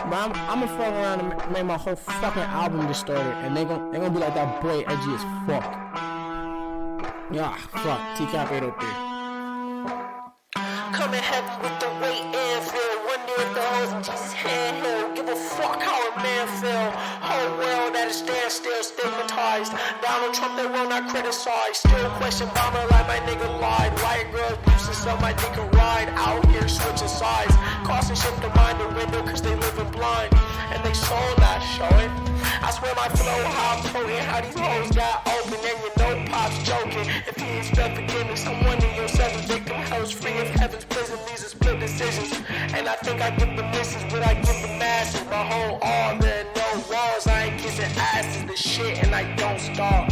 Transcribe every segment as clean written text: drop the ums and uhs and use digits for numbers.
But I'm gonna fuck around and make my whole fucking album distorted, and they gonna be like that boy edgy as fuck. Yeah, fuck. TCAP 803. Coming heavy with the weight and feel. Wonder if the hoes in Jesus' hand he'll give a fuck how a man feel. Whole world at a standstill, stigmatized. Donald Trump they will not criticize. Still question Obama like my nigga lied. White girls boosting so my nigga ride. Out here switching sides. Crossing ship to mind the window cause they living blind. And they soul not showing. I swear my flow how potent. How these hoes got open and you know Pop's joking. If he ain't spelled forgiveness, I'm one of your 7 victim hoes free of heaven's prison. These are split decisions. And I think I give the misses what I give the masses. My whole all there no walls. I ain't kissing asses the shit and I don't stop.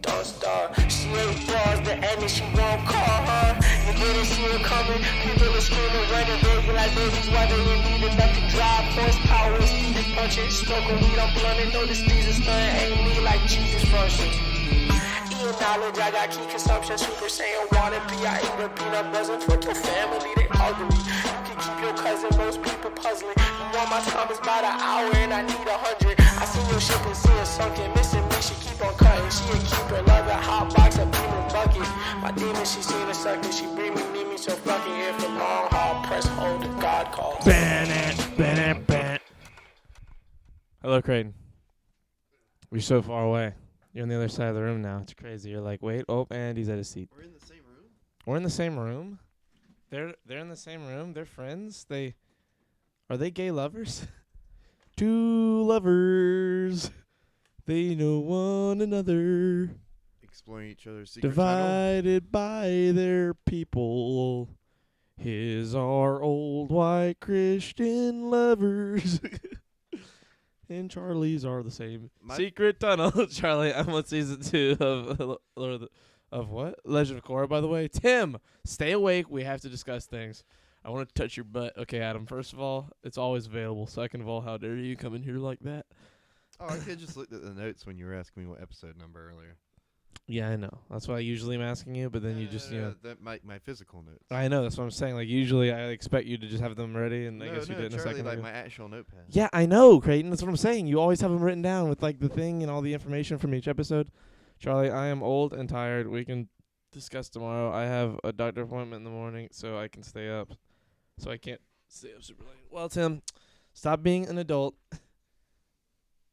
Don't stop. She ain't bars the end and she won't call her. You didn't see her coming. People are screaming, running, baby like babies. Why they need enough to drive horsepower. Speed is punching. Smoking weed, I'm blunting. Notice these is stunning. Ain't me like Jesus functions. Eating knowledge, I got key consumption. Super Saiyan water, I eat a peanut buzzing. Fuck your family, they ugly. You can keep your cousin, most people puzzling. You want my time is about an hour and I need 100. I seen your ship and see it sunken. Missing me, she keep on cutting. She a keeper, love it, hot box, a beamer bucket. My demon, she seen a sucker. She bring me, need me, so fucking here for long haul. Press hold if God calls. Hello, Creighton. We're so far away. You're on the other side of the room now. It's crazy. You're like, wait, and he's at his seat. We're in the same room? We're in the same room? They're in the same room? They're friends? Are they gay lovers? Two lovers. They know one another. Exploring each other's secret tunnel. Divided by their people. His are old white Christian lovers. And Charlie's are the same. Secret tunnel. Charlie, I'm on season 2 of what? Legend of Korra, by the way. Tim, stay awake. We have to discuss things. I want to touch your butt. Okay, Adam, first of all, it's always available. Second of all, how dare you come in here like that? Oh, I could just looked at the notes when you were asking me what episode number earlier. Yeah, I know. That's why usually I'm asking you, but then you just, you know. That my physical notes. I know, that's what I'm saying. Like, usually I expect you to just have them ready, and I guess you did in a Charlie, second. like my actual notepad. Yeah, I know, Creighton. That's what I'm saying. You always have them written down with, like, the thing and all the information from each episode. Charlie, I am old and tired. We can discuss tomorrow. I have a doctor appointment in the morning, so I can stay up. So I can't stay up super late. Well, Tim, stop being an adult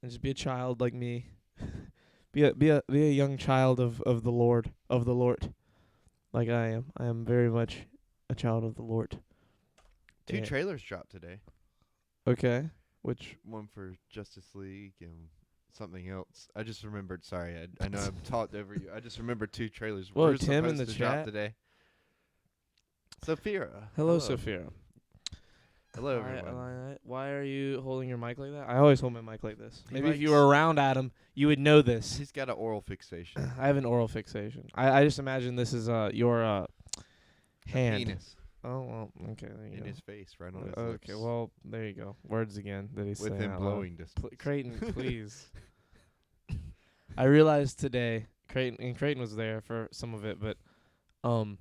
and just be a child like me. Be a young child of the Lord, like I am. I am very much a child of the Lord. Two trailers dropped today. Okay, which one for Justice League and something else. I just remembered. Sorry, I know I've talked over you. I just remembered 2 trailers. Whoa, We're Tim in the supposed to drop chat today. Sophia. Hello, Sophia. Hello, everyone. Why are you holding your mic like that? I always hold my mic like this. He Maybe if you were around Adam, you would know this. He's got an oral fixation. I have an oral fixation. I just imagine this is your hand. Penis. Oh, well, okay, there you in go. his face, right on his lips. lips. Well, there you go. Words again that he's saying within out blowing loud. distance. Creighton, please. I realized today, Creighton was there for some of it, but an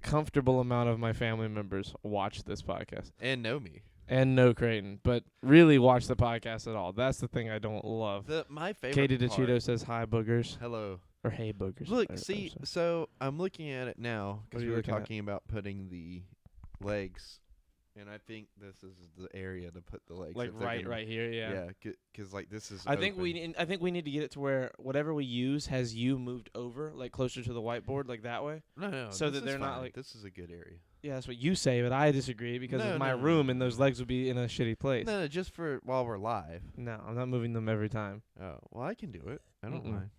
uncomfortable amount of my family members watch this podcast. And know me. And know Creighton, but really watch the podcast at all. That's the thing I don't love. My favorite Katie part. DeCito says, hi, boogers. Hello. Or hey, boogers. Look, see, so I'm looking at it now because we were talking about putting the legs, and I think this is the area to put the legs. Like right here, yeah. Yeah, because like this is. I think we need to get it to where whatever we use has you moved over, like closer to the whiteboard, like that way. No. So that they're not like. This is a good area. Yeah, that's what you say, but I disagree because it's my room and those legs would be in a shitty place. No, just for while we're live. No, I'm not moving them every time. Oh, well, I can do it. I don't mind.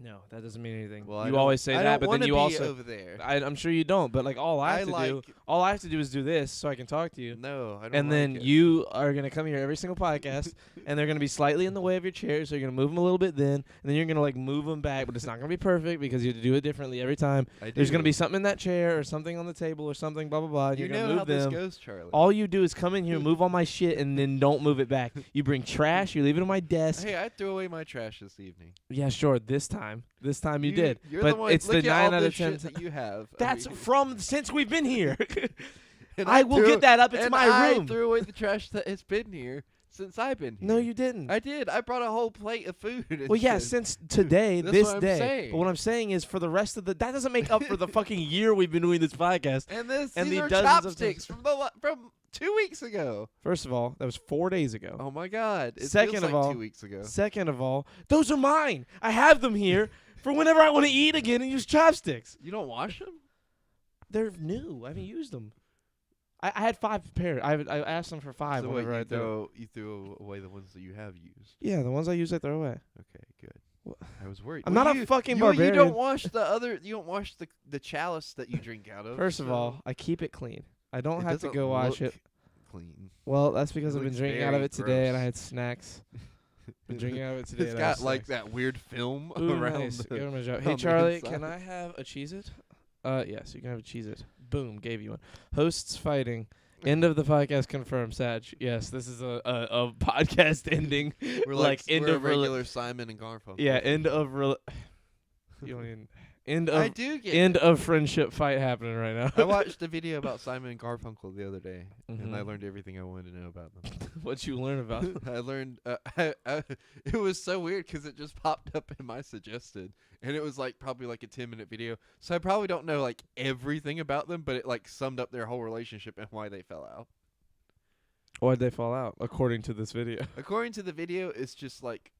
No, that doesn't mean anything. Well, you always say that, but then you also over there. I'm sure you don't, but like all I have to do is do this so I can talk to you. No, I don't. And then you are gonna come here every single podcast, and they're gonna be slightly in the way of your chair, so you're gonna move them a little bit, and then you're gonna like move them back, but it's not gonna be perfect because you have to do it differently every time. There's gonna be something in that chair or something on the table or something, blah blah blah. And you you're know gonna move how them. this goes, Charlie. All you do is come in here, move all my shit, and then don't move it back. You bring trash, you leave it on my desk. Hey, I threw away my trash this evening. Yeah, sure. This time you did. You're but the one, it's look the at 9 all out the of 10. shit that you have. That's from since we've been here. And I will get that up. It's and my I room. threw away the trash that has been here since I've been here. No, you didn't. I did. I brought a whole plate of food. And Well, yeah, shit. since today, That's this what I'm day. saying. But what I'm saying is, for the rest of that doesn't make up for the fucking year we've been doing this podcast. And and these the are dozens of chopsticks from 2 weeks ago. First of all, that was 4 days ago. Oh my God! It Second feels of like all- 2 weeks ago. Second of all, those are mine. I have them here for whenever I want to eat again and use chopsticks. You don't wash them? They're new. I haven't used them. I had 5 pairs. I asked them for 5 So whenever I threw. you threw away the ones that you have used. Yeah, the ones I use I throw away. Okay, good. Wha- I was worried. I'm Well, not a you- fucking you barbarian. don't wash the other. You don't wash the chalice that you drink out of. First of so all, I keep it clean. I don't it have to doesn't go wash look it. Clean. Well, that's because It I've been looks drinking out of very it today and I gross. had snacks. Been drinking out of it today. It's and I had got like snacks. that weird film Ooh, around. nice. The, Give him a job. on Hey the Charlie, inside. can I have a Cheez-It? Yes, you can have a Cheez-It. Boom, gave you one. Hosts fighting. End of the podcast confirmed. Sag. Yes, this is a podcast ending. We're like end we're of regular Simon and Garfunkel. Yeah, end of you don't even end I of do get. end of friendship fight happening right now. I watched a video about Simon and Garfunkel the other day, and I Mhm. learned everything I wanted to know about them. What you learn about? I learned it was so weird because it just popped up in my suggested, and it was like probably like a 10-minute video. So I probably don't know like everything about them, but it like summed up their whole relationship and why they fell out. Why'd they fall out? According to this video. According to the video, it's just like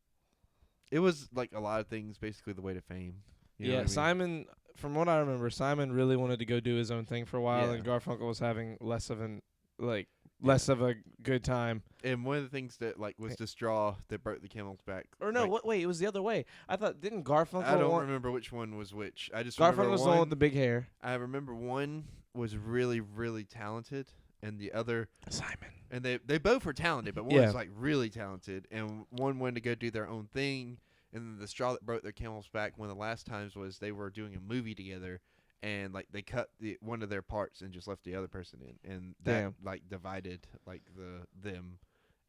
it was like a lot of things, basically the way to fame. You know Yeah, what I mean? Simon. From what I remember, Simon really wanted to go do his own thing for a while, Yeah. and Garfunkel was having less of a good time. And one of the things that like was the straw that broke the camel's back. Or no, like, wait, it was the other way. I thought didn't Garfunkel? I don't want, remember which one was which. I just Garfunkel remember was the one one. with the big hair. I remember one was really, really talented, and the other, Simon. and they both were talented, but one Yeah. was like really talented, and one wanted to go do their own thing. And then the straw that broke their camel's back one of the last times was they were doing a movie together, and like they cut one of their parts and just left the other person in, and that Damn. like divided like them,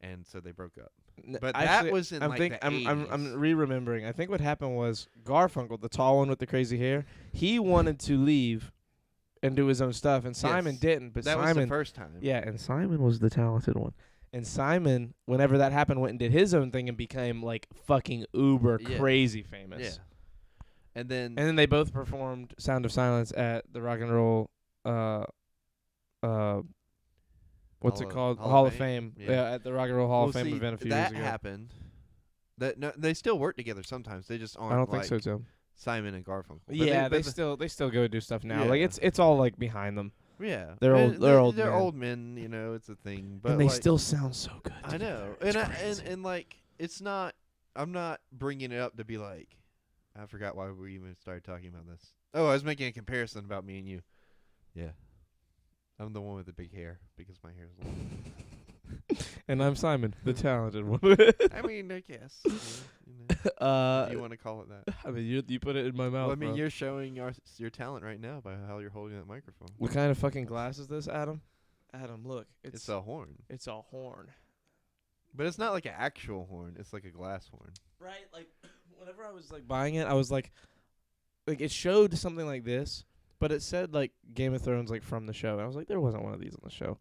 and so they broke up. N- But actually, that was in I'm like think, the I'm 80s. re-remembering. I think what happened was Garfunkel, the tall one with the crazy hair, he wanted to leave and do his own stuff, and Simon Yes. didn't. But that was Simon, the first time. yeah, and Simon was the talented one. And Simon, whenever that happened, went and did his own thing and became like fucking uber Yeah. crazy famous. Yeah. And then And then they both performed "Sound of Silence" at the Rock and Roll, what's it called? Hall of Fame. Yeah. Yeah, at the Rock and Roll Hall well, of Fame see, event a few that years ago. happened. That no, they still work together sometimes. They just aren't I don't like think so, Tim. Simon and Garfunkel. But Yeah, they but still go do stuff now. Like Yeah. it's all like behind them, yeah, they're and old- they're old They're men. old men. You know, it's a thing. But and they like, still sound so good. I know, together. and It's crazy. and like it's not. I'm not bringing it up to be like. I forgot why we even started talking about this. Oh, I was making a comparison about me and you. Yeah, I'm the one with the big hair because my hair is long. And I'm Simon, the talented one. I mean, I guess. Yeah, you know, if you want to call it that. I mean, you put it in my mouth. Well, I mean, bro. you're showing your talent right now by how you're holding that microphone. What kind of fucking glass is this, Adam? Adam, look, It's a horn, it's a horn. but it's not like an actual horn. It's like a glass horn. Right, like whenever I was like buying it, I was like it showed something like this, but it said like Game of Thrones like from the show, and I was like, there wasn't one of these on the show.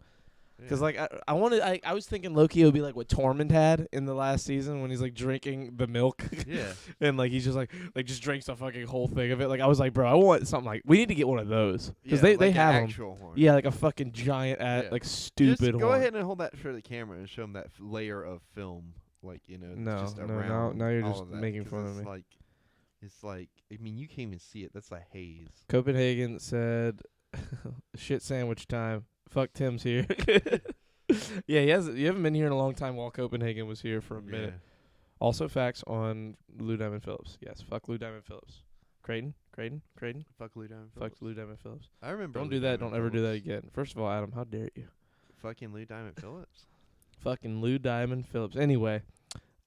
Because like I was thinking Loki would be like what Tormund had in the last season when he's like drinking the milk. Yeah. And like he's just like just drinks the fucking whole thing of it. Like I was like, bro, I want something like we need to get one of those because Yeah, they like have an 'em. actual horn. Yeah, like a fucking giant, Yeah. like stupid. Just go horn. ahead and hold that for the camera and show them that layer of film, like No, just no, around now you're all just of that, making 'cause fun of it's me. It's like I mean you can't even see it. That's a haze. Copenhagen said, "Shit sandwich time. Fuck Tim's here." Yeah, you haven't been here in a long time. While Copenhagen was here for a minute. Also, facts on Lou Diamond Phillips. Yes, fuck Lou Diamond Phillips. Creighton. Fuck Lou Diamond Fuck Phillips. Lou Diamond Phillips. I remember. Don't Lou do that. Diamond Don't ever do that Phillips. again. First of all, Adam, how dare you? Fucking Lou Diamond Phillips. Fucking Lou Diamond Phillips. Anyway,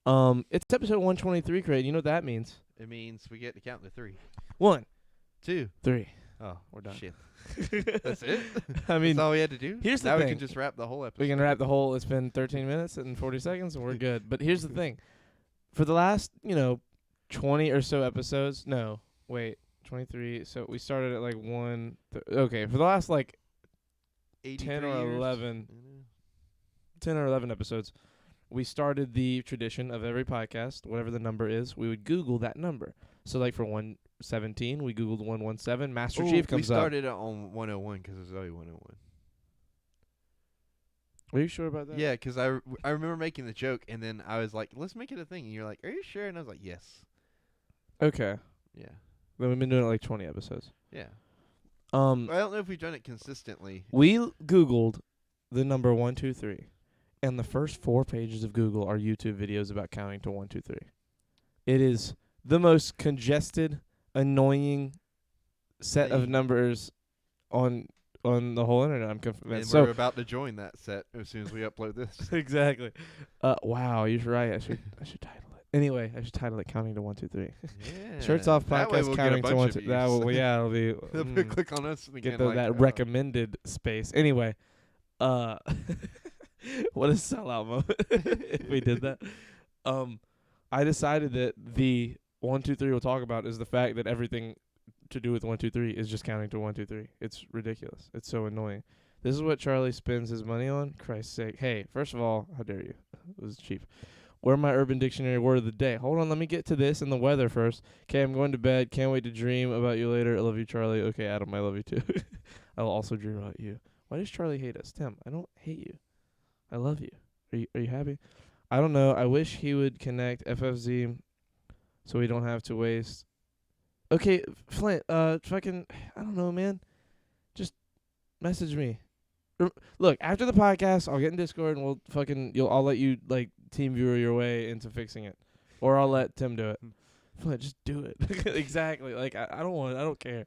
it's episode 123, Creighton. You know what that means? It means we get to count to 3, 1, 2. 3. Oh, We're done. Shit. That's it. I mean, That's all we had to do. here's the now we thing. can just wrap the whole episode. we can wrap the whole. It's been 13 minutes and 40 seconds, and we're good. But here's the thing: for the last, 20 or so episodes. No, wait, 23. So we started at like 1. Okay, for the last like 10 or years, 11 you know? 10 or 11 episodes, we started the tradition of every podcast, whatever the number is, we would Google that number. So, like, for 117, we Googled 117. Master Ooh, Chief comes we up. started it on 101 because it's already 101. Are you sure about that? Yeah, because I remember making the joke, and then I was like, let's make it a thing. And you're like, are you sure? And I was like, yes. Okay. Yeah. Then we've been doing it like 20 episodes. Yeah. I I don't know if we've done it consistently. We Googled the number 123, and the first 4 pages of Google are YouTube videos about counting to 123. It is the most congested, annoying set of Thing. numbers on the whole internet. I'm And convinced. we're So about to join that set as soon as we upload this. exactly. Wow, you're right. I should title it. Anyway, I should title it "Counting to 123." Yeah. Shirts off That way podcast we'll counting get a to bunch 123. of That views. will, yeah, it'll be. They'll click on us and Get again, like, that oh. recommended space. Anyway, what a sellout moment if we did that. I decided that the 1, 2, 3 we'll talk about is the fact that everything to do with 1, 2, 3 is just counting to 1, 2, 3. It's ridiculous. It's so annoying. This is what Charlie spends his money on. Christ's sake. Hey, first of all, how dare you? It was cheap. Where my Urban Dictionary word of the day. Hold on, let me get to this and the weather first. Okay, I'm going to bed. Can't wait to dream about you later. I love you, Charlie. Okay, Adam, I love you too. I will also dream about you. Why does Charlie hate us? Tim, I don't hate you. I love you. Are you happy? I don't know. I wish he would connect FFZ so we don't have to waste. Okay, Flint, fucking, I don't know, man. Just message me. Look, after the podcast, I'll get in Discord and I'll let you, like, team viewer your way into fixing it. Or I'll let Tim do it. Flint, just do it. Exactly. Like, I don't care.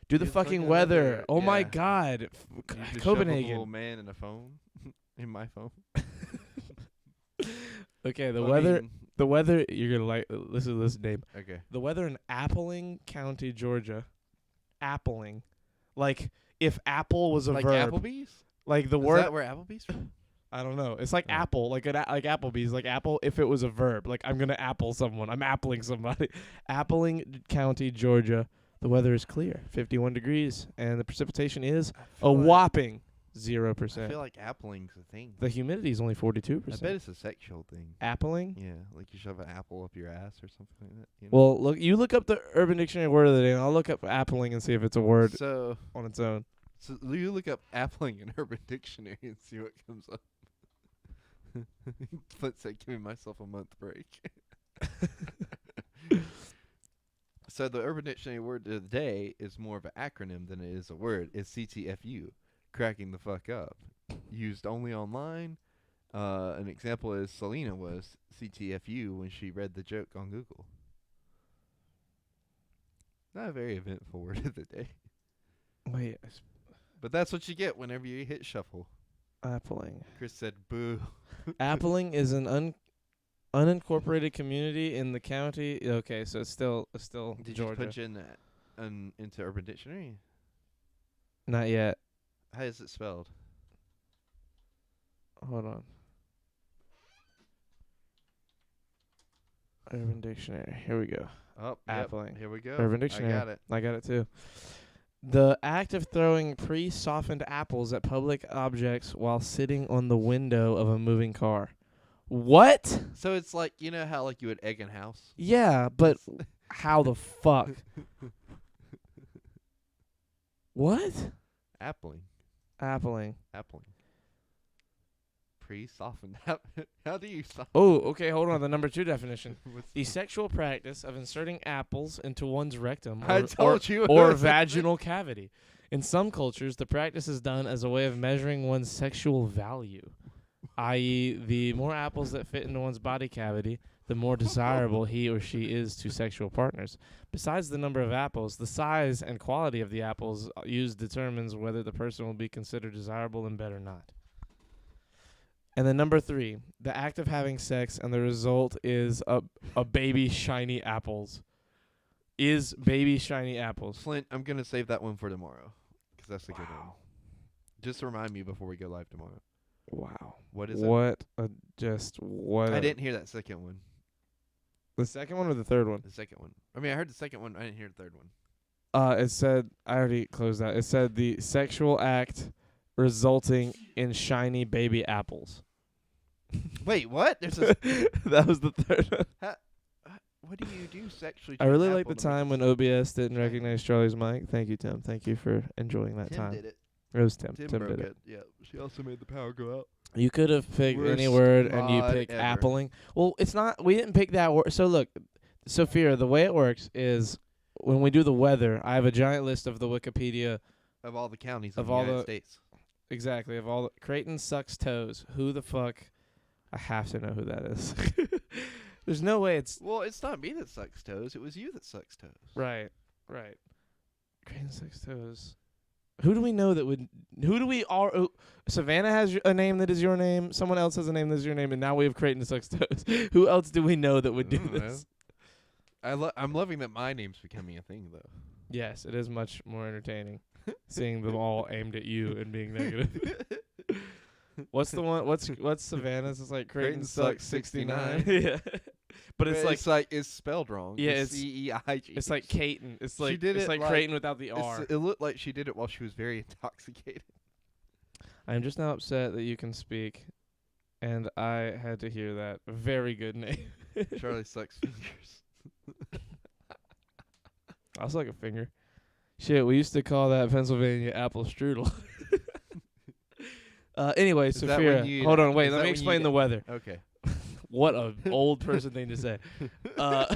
Do the fucking weather. Oh my yeah. God. You just Copenhagen. shove a little man in a phone. In my phone. Okay, the Well, I weather. mean, The weather. You're gonna like. Listen to this name. okay. The weather in Appling County, Georgia. Appling, like if apple was a Like verb. Applebee's? Like the Is word. that where Applebee's from? I don't know. It's like Oh. apple. Like like Applebee's. Like apple. If it was a verb. Like I'm gonna apple someone. I'm appling somebody. Appling County, Georgia. The weather is clear, 51 degrees, and the precipitation is a whopping I 0%. feel like appling's a thing. The humidity is only 42%. I bet it's a sexual thing. Appling? Yeah, like you shove an apple up your ass or something like that. You know? Well, you look up the Urban Dictionary word of the day, and I'll look up appling and see if it's a word so on its own. you look up appling in Urban Dictionary and see what comes up. Let's say, giving myself a month break. So the Urban Dictionary word of the day is more of an acronym than it is a word. It's CTFU, cracking the fuck up. Used only online. An example is Selena was CTFU when she read the joke on Google. Not a very eventful word of the day. Wait, But that's what you get whenever you hit shuffle. appling. Chris said boo. Appling is an unincorporated community in the county. Okay, so it's still Did Georgia. you put you in that into Urban Dictionary? Not yet. How is it spelled? Hold on. Urban Dictionary. Here we go. Oh, yep. Appling. Here we go. Urban Dictionary. I got it. I got it too. The act of throwing pre-softened apples at public objects while sitting on the window of a moving car. What? So it's like, you know how like you would egg in house? Yeah, but how the fuck? What? Appling. Appling. Appling. Pre-softened. How do you soften? Oh, okay, hold on. The number 2 definition. What's The sexual practice of inserting apples into one's rectum I told you it or was a thing. vaginal cavity. In some cultures, the practice is done as a way of measuring one's sexual value, i.e., the more apples that fit into one's body cavity, the more desirable he or she is to sexual partners. Besides the number of apples, the size and quality of the apples used determines whether the person will be considered desirable in bed or not. And then number 3, the act of having sex and the result is a baby shiny apples. Is baby shiny apples. Flint, I'm going to save that one for tomorrow. Because that's a good one. Just remind me before we go live tomorrow. Wow. What is it? What? I didn't hear that second one. The second one or the third one? The second one. I mean, I heard the second one. I didn't hear the third one. It said, I already closed that. It said the sexual act resulting in shiny baby apples. Wait, what? There's a. That was the third one. What do you do sexually? I to an really like apple the to make time it when OBS didn't recognize Charlie's mic. Thank you, Tim. Thank you for enjoying that Tim time. did it. It was Tim. Tim Tim broke did it. Yeah. She also made the power go out. You could have picked any Worst word and you mod picked ever. appling. Well, it's not. We didn't pick that word. So look, Sophia, the way it works is when we do the weather, I have a giant list of the Wikipedia. Of all the counties Of in the all United the- States. Exactly. Of all the, Creighton sucks toes. Who the fuck? I have to know who that is. There's no way it's Well, it's not me that sucks toes. It was you that sucks toes. right. Right. Creighton sucks toes. Who do we know that would? Who do we all? Savannah has a name that is your name. Someone else has a name that is your name, and now we have Creighton sucks toes. Who else do we know that would do I don't know. this? I'm loving that my name's becoming a thing though. Yes, it is much more entertaining seeing them all aimed at you and being negative. What's the one? What's Savannah's? It's like Creighton Creighton sucks sucks 69. 69. Yeah, but it's like it's spelled wrong. Yeah, It's it's- CEIG. it's like Creighton. It's like did it's it like like- Creighton without the R. It looked like she did it while she was very intoxicated. I am just now upset that you can speak, and I had to hear that. Very good name. Charlie sucks fingers. I was like a finger. Shit, we used to call that Pennsylvania apple strudel. Anyway, Is that Sophia, when you eat hold it? on, wait. Is Let that me when you explain eat the it? weather. Okay. What a old person thing to say. Are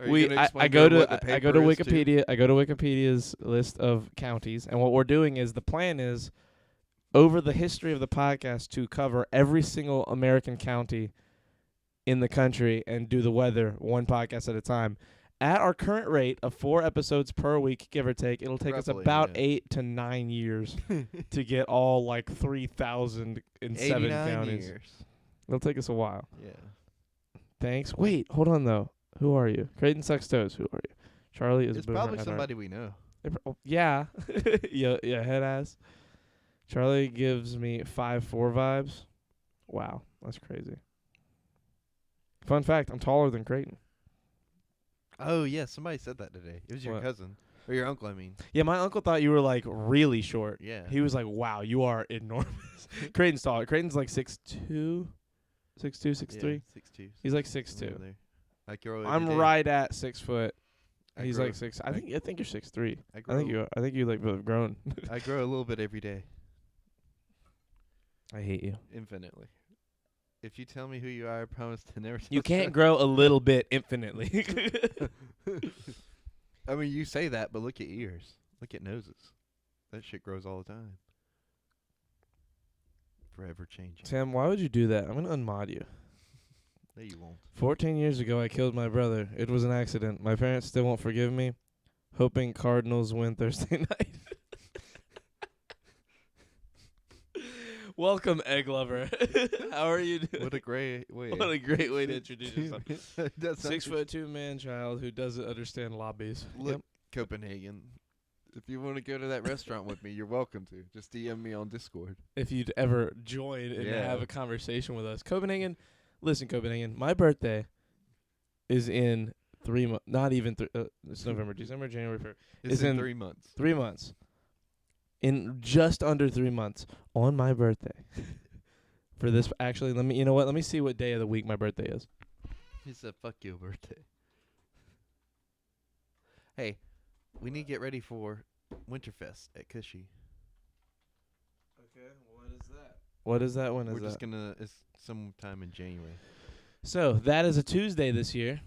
you gonna explain I go to her to what the I go to paper is, too? Wikipedia. I go to Wikipedia's list of counties, and what we're doing is the plan is over the history of the podcast to cover every single American county in the country and do the weather one podcast at a time. At our current rate of 4 episodes per week, give or take, it'll take us Roughly, about yeah. 8 to 9 years to get all like 3,007 89 counties. years. It'll take us a while. Yeah. Thanks. Wait, hold on though. Who are you? Creighton sucks toes. Who are you? Charlie is It's Boomer probably at somebody we know. yeah. yeah, head ass. Charlie gives me 5'4" vibes. Wow, that's crazy. Fun fact, I'm taller than Creighton. Oh yeah, somebody said that today. It was your What? cousin or your uncle. I mean. Yeah, my uncle thought you were like really short. Yeah. He was like, wow, you are enormous. Creighton's taller. Creighton's like 6'2", 6'2", 6'3". 6'2". He's like 6'2". I grow every I'm day. right at 6 foot. I He's grow- like 6. I think you're 6'3". I I grow, think you like have grown. I grow a little bit every day, I hate you. infinitely. If you tell me who you are, I promise to never. You touch can't that. grow a little bit infinitely. I mean, you say that, but look at ears. Look at noses. That shit grows all the time. Forever changing. Tim, why would you do that? I'm going to unmod you. No, you won't. 14 years ago, I killed my brother. It was an accident. My parents still won't forgive me. Hoping Cardinals win Thursday night. Welcome, Egg Lover. How are you doing? What a great way. What a great way to introduce yourself. That's 6'2" man child who doesn't understand lobbies. Look, Copenhagen. If you want to go to that restaurant with me, you're welcome to. Just DM me on Discord. If you'd ever join and Yeah. have a conversation with us. Copenhagen, listen, Copenhagen, my birthday is in 3 months. Not even, it's November, December, January, February. It's in in 3 months. 3 months. In just under 3 months on my birthday. For this, actually, let me see what day of the week my birthday is. He said, fuck your birthday. Hey, we need to get ready for Winterfest at Cushy. Okay, what is that? What is that? When is We're that? just gonna, it's sometime in January. So, that is a Tuesday this year.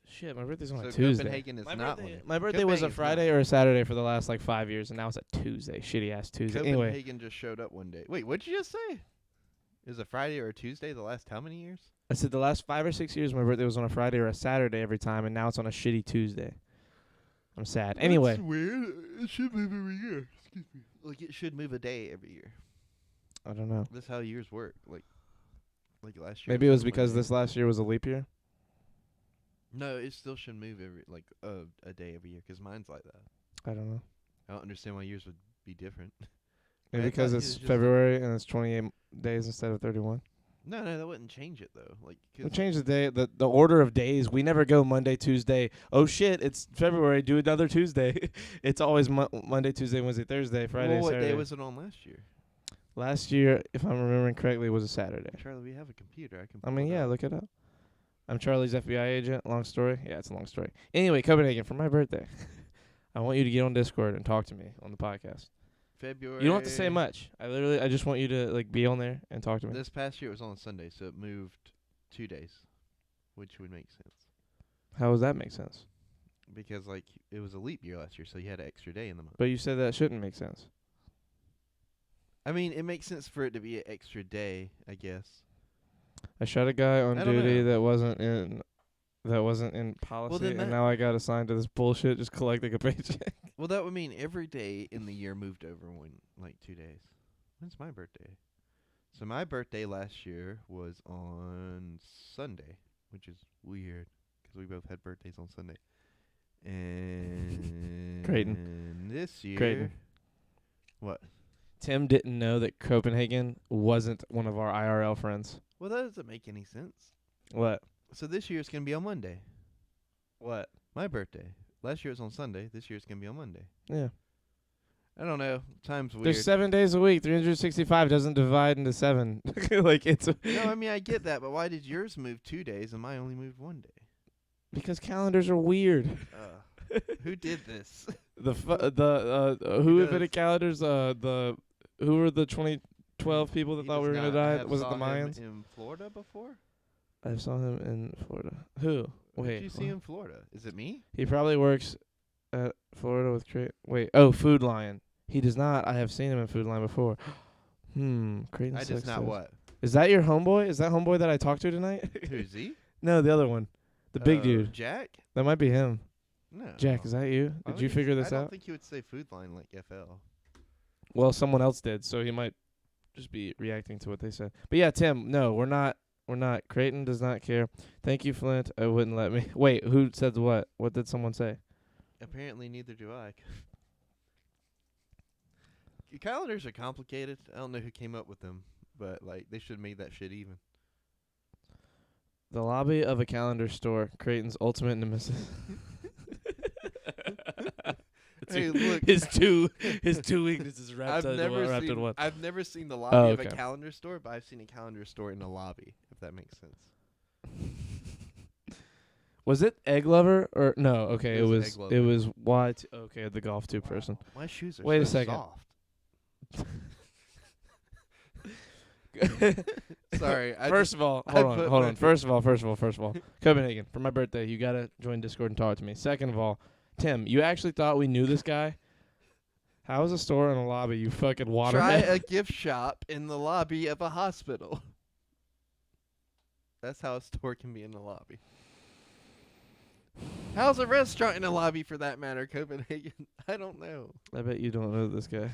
Shit, my birthday's on So a Tuesday. Copenhagen is not one. My birthday was a Copenhagen's Friday not. or a Saturday for the last like 5 years, and now it's a Tuesday. Shitty ass Tuesday. Anyway, Copenhagen just showed up one day. Wait, what'd you just say? It was a Friday or a Tuesday the last how many years? I said the last 5 or 6 years my birthday was on a Friday or a Saturday every time, and now it's on a shitty Tuesday. I'm sad. Anyway, That's weird. It should move every year. Excuse me. Like it should move a day every year. I don't know. That's how years work. Like last year. Maybe it was on because Monday. this last year was a leap year. No, it still should move every a day every year. 'Cause mine's like that. I don't know. I don't understand why yours would be different. Maybe I because thought it's it was just- February and it's 28 days instead of 31. No, that wouldn't change it though. Like, We 'cause change the day, the order of days. We never go Monday, Tuesday. Oh shit, it's February. Do another Tuesday. It's always Monday, Tuesday, Wednesday, Thursday, Friday, well, what Saturday. day was it on last year? Last year, if I'm remembering correctly, was a Saturday. Charlie, we have a computer. I can. I pull mean, it yeah, up. look it up. I'm Charlie's FBI agent. Long story. Yeah, it's a long story. Anyway, Copenhagen, for my birthday, I want you to get on Discord and talk to me on the podcast. February. You don't have to say much. I just want you to like be on there and talk to me. This past year it was on Sunday, so it moved 2 days, which would make sense How does that make sense? because like it was a leap year last year, so you had an extra day in the month. But you said that shouldn't make sense. I mean, it makes sense for it to be an extra day, I guess. I shot a guy on I don't duty know. that wasn't in policy, then and that- now I got assigned to this bullshit just collecting a paycheck. Well, that would mean every day in the year moved over like 2 days. When's my birthday? So my birthday last year was on Sunday, which is weird because we both had birthdays on Sunday. And Creighton. this year, Creighton. What? Tim didn't know that Copenhagen wasn't one of our IRL friends. Well, that doesn't make any sense. What? So this year it's gonna be on Monday. What? My birthday. Last year it was on Sunday. This year it's gonna be on Monday. Yeah. I don't know. Time's weird. There's 7 days a week. 365 doesn't divide into 7. Like it's No, I mean I get that, but why did yours move 2 days and mine only moved 1 day? because calendars are weird. Who did this? Who does? invented calendars? Who were the 2012 people that He thought we does were gonna not. I die? have Was it saw the him Mayans? in Florida before? I saw him in Florida. Who? Who Wait. did you see in Florida? Is it me? He probably works at Florida with Wait. Oh, Food Lion. He does not. I have seen him in Food Lion before. Creighton I just Six not says- what? Is that your homeboy? Is that homeboy that I talked to tonight? Who's he? No, the other one. The big dude. Jack? That might be him. No. Jack, is that you? Why Did would you he figure s- this I don't out? think he would say Food Line like FL. Well, someone else did, so he might just be reacting to what they said. But yeah, Tim, no, we're not. We're not. Creighton does not care. Thank you, Flint. I wouldn't let me. Wait, who said what? What did someone say? Apparently neither do I. Calendars are complicated. I don't know who came up with them, but like they should have made that shit even. The lobby of a calendar store, Creighton's ultimate nemesis. Hey, look. his two weaknesses wrapped in one. I've never seen the lobby of a okay. calendar store, but I've seen a calendar store in a lobby, if that makes sense. Was it Egg Lover or no? Okay, It it was was Egg Lover. it was YT. Okay, the golf 2 person. My shoes are Wait a so second. soft. Sorry. First of all, I hold put on. my- First of all, Copenhagen, for my birthday, you gotta join Discord and talk to me. Second of all, Tim, you actually thought we knew this guy? How is a store in a lobby? You fucking Try waterhead. a gift shop in the lobby of a hospital. That's how a store can be in the lobby. How's a restaurant in a lobby for that matter, Copenhagen? I don't know. I bet you don't know this guy.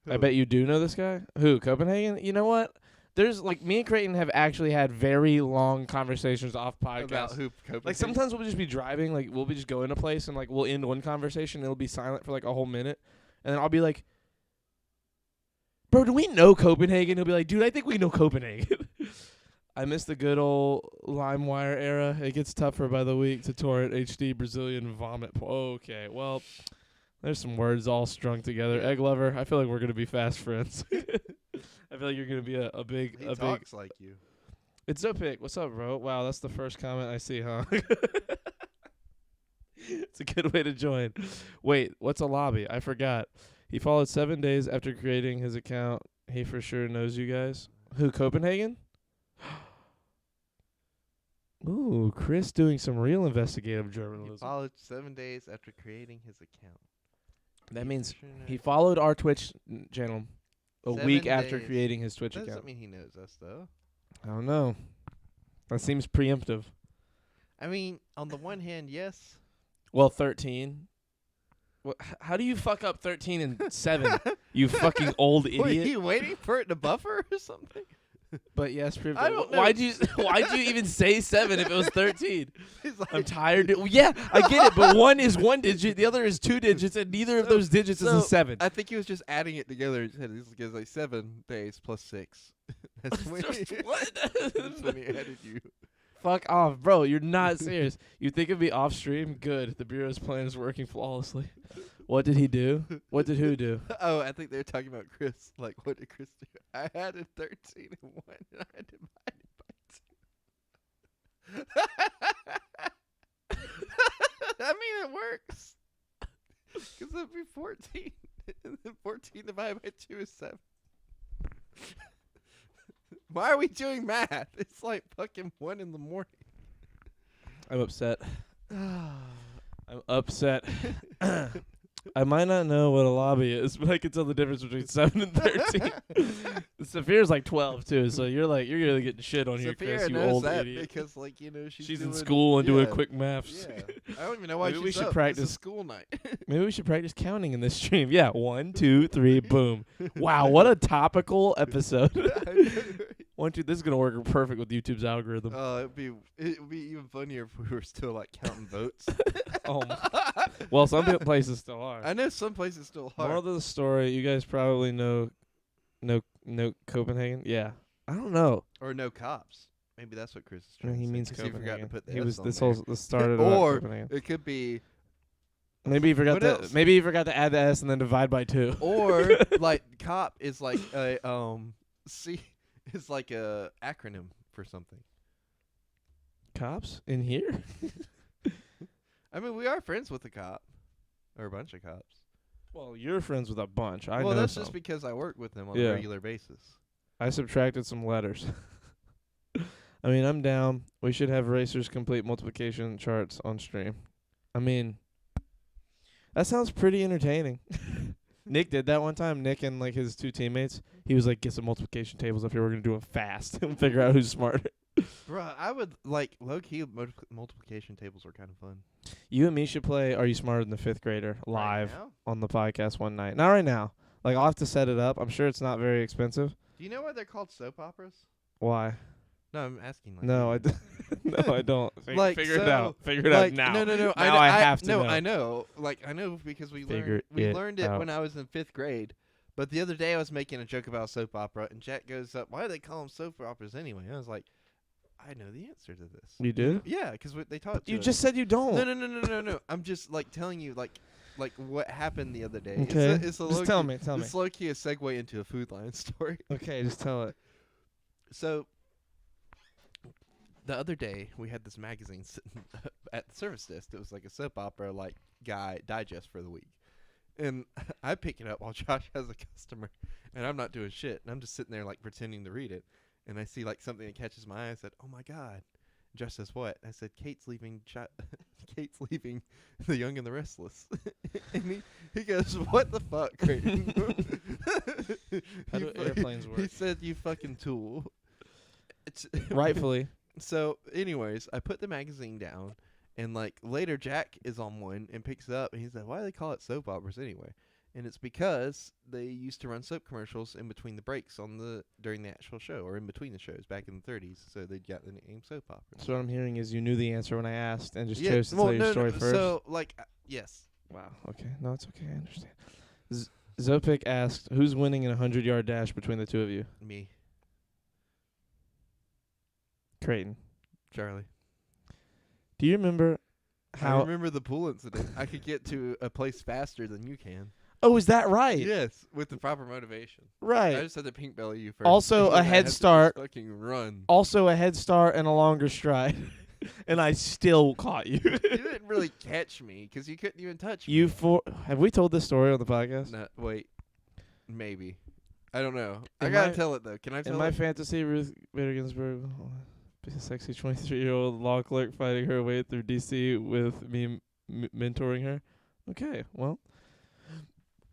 I Who? bet you do know this guy. Who? Copenhagen? You know what? There's like me and Creighton have actually had very long conversations off About podcast. who Copenhagen? Like sometimes we'll just be driving, like we'll be just going to place and like we'll end one conversation and it'll be silent for like a whole minute. And then I'll be like, bro, do we know Copenhagen? He'll be like, dude, I think we know Copenhagen. I miss the good old LimeWire era. It gets tougher by the week to torrent HD Brazilian vomit. Okay, well, there's some words all strung together. Yeah. Egg Lover, I feel like we're going to be fast friends. I feel like you're going to be a big... He a big. talks like you. It's Zopic. What's up, bro? Wow, that's the first comment I see, huh? It's a good way to join. Wait, what's a lobby? I forgot. He followed 7 days after creating his account. He for sure knows you guys. Who, Copenhagen? Ooh, Chris doing some real investigative He journalism. followed 7 days after creating his account. That means Sure he knows. followed our Twitch channel a 7 week after days. creating his Twitch That doesn't account. mean he knows us, though. I don't know. That seems preemptive. I mean, on the one hand, yes. Well, 13. How do you fuck up 13 and 7? You fucking old Were idiot. you waiting for it to buffer or something? But yes, preemptive. I don't know. Why'd you even say 7 if it was 13? He's like, I'm tired. Yeah, I get it, but one is 1 digit, the other is 2 digits, and neither of those digits is a 7. I think he was just adding it together. He said it's like 7 days plus 6. That's when What? that's when he added you. Fuck off, bro. You're not serious. You think it'd be off stream? Good. The Bureau's plan is working flawlessly. What did he do? What did who do? Oh, I think they were talking about Chris. Like, what did Chris do? I added 13 and 1, and I divided by 2. I mean, it works. Because it'd be 14. And then 14 divided by 2 is 7. Why are we doing math? It's like fucking 1 in the morning. I'm upset. I'm upset. I might not know what a lobby is, but I can tell the difference between 7 and 13. Saphira's like 12 too, so you're really getting shit on here, Saphira Chris. You knows old that idiot. because, like, you know, She's in doing, school and doing yeah, quick maths. Yeah, I don't even know why Maybe she's we should up. It's practice- a school night. Maybe we should practice counting in this stream. Yeah, 1, 2, 3, boom. Wow, what a topical episode. 1, 2. This is gonna work perfect with YouTube's algorithm. It'd be even funnier if we were still like counting votes. Well, some places still are. I know some places still are. Moral of the story: you guys probably know Copenhagen. Yeah, I don't know. Or no cops. Maybe that's what Chris is No, trying he to say. means 'cause he forgot to Copenhagen. put the He S was on this there. whole started about Or Copenhagen. it could be, Maybe he forgot what to else? maybe he forgot to add the S and then divide by 2. or like cop is like a C is like a acronym for something. Cops in here? I mean, we are friends with a cop, or a bunch of cops. Well, you're friends with a bunch. I well, know that's some. just because I work with them on Yeah. a regular basis. I subtracted some letters. I mean, I'm down. We should have racers complete multiplication charts on stream. I mean, that sounds pretty entertaining. Nick did that one time. Nick and like his 2 teammates. He was like, "Get some multiplication tables up here. We're gonna do them fast and figure out who's smarter." Bruh, I would like low key multiplication tables are kind of fun. You and me should play Are You Smarter Than the 5th Grader live Right now? on the podcast one night. Not right now. Like, I'll have to set it up. I'm sure it's not very expensive. Do you know why they're called soap operas? Why? No, I'm asking. Like No, you. I d- no, I don't. Like, figure it so, out. Figure it out now. No. Now I, I have to no, know. I know. Like I know because we Figure learned it it out. when I was in 5th grade. But the other day I was making a joke about soap opera, and Jack goes up, "Why do they call them soap operas anyway?" And I was like, "I know the answer to this." You do? Yeah, because they taught it to You us. just said you don't. No. I'm just like telling you like what happened the other day. Okay. It's a just low tell key, me. Tell me. It's low key a segue into a Food Lion story. Okay, just tell it. So the other day we had this magazine sitting at the service desk. It was like a soap opera like guy digest for the week. And I pick it up while Josh has a customer, and I'm not doing shit. And I'm just sitting there like pretending to read it. And I see like something that catches my eye. I said, "Oh my god!" And Josh says, "What?" I said, "Kate's leaving. Kate's leaving The Young and the Restless." And he goes, "What the fuck, Creighton?" How do airplanes He work? said, "You fucking tool." Rightfully. So, anyways, I put the magazine down, and like later, Jack is on one and picks it up, and he's like, "Why do they call it soap operas anyway?" And it's because they used to run soap commercials in between the breaks during the actual show, or in between the shows back in the 30s. So they got the name soap operas. So what I'm hearing is you knew the answer when I asked and just Yeah, chose to well, tell your no, story no, first. So, like, yes. Wow. Okay. No, it's okay. I understand. Zopik asked, "Who's winning in a 100-yard dash between the 2 of you?" Me, Creighton. Charlie. Do you remember I how? remember the pool incident. I could get to a place faster than you can. Oh, is that right? Yes, with the proper motivation. Right. I just had to pink belly you first. Also, and a then I head had to just start. fucking run. Also a head start and a longer stride, and I still caught you. You didn't really catch me because you couldn't even touch me. Have we told this story on the podcast? No, wait. Maybe. I don't know. I In gotta my- tell it though. Can I tell In my it? fantasy, Ruth Bader Ginsburg, a sexy 23-year-old law clerk fighting her way through D.C. with me mentoring her. Okay, well,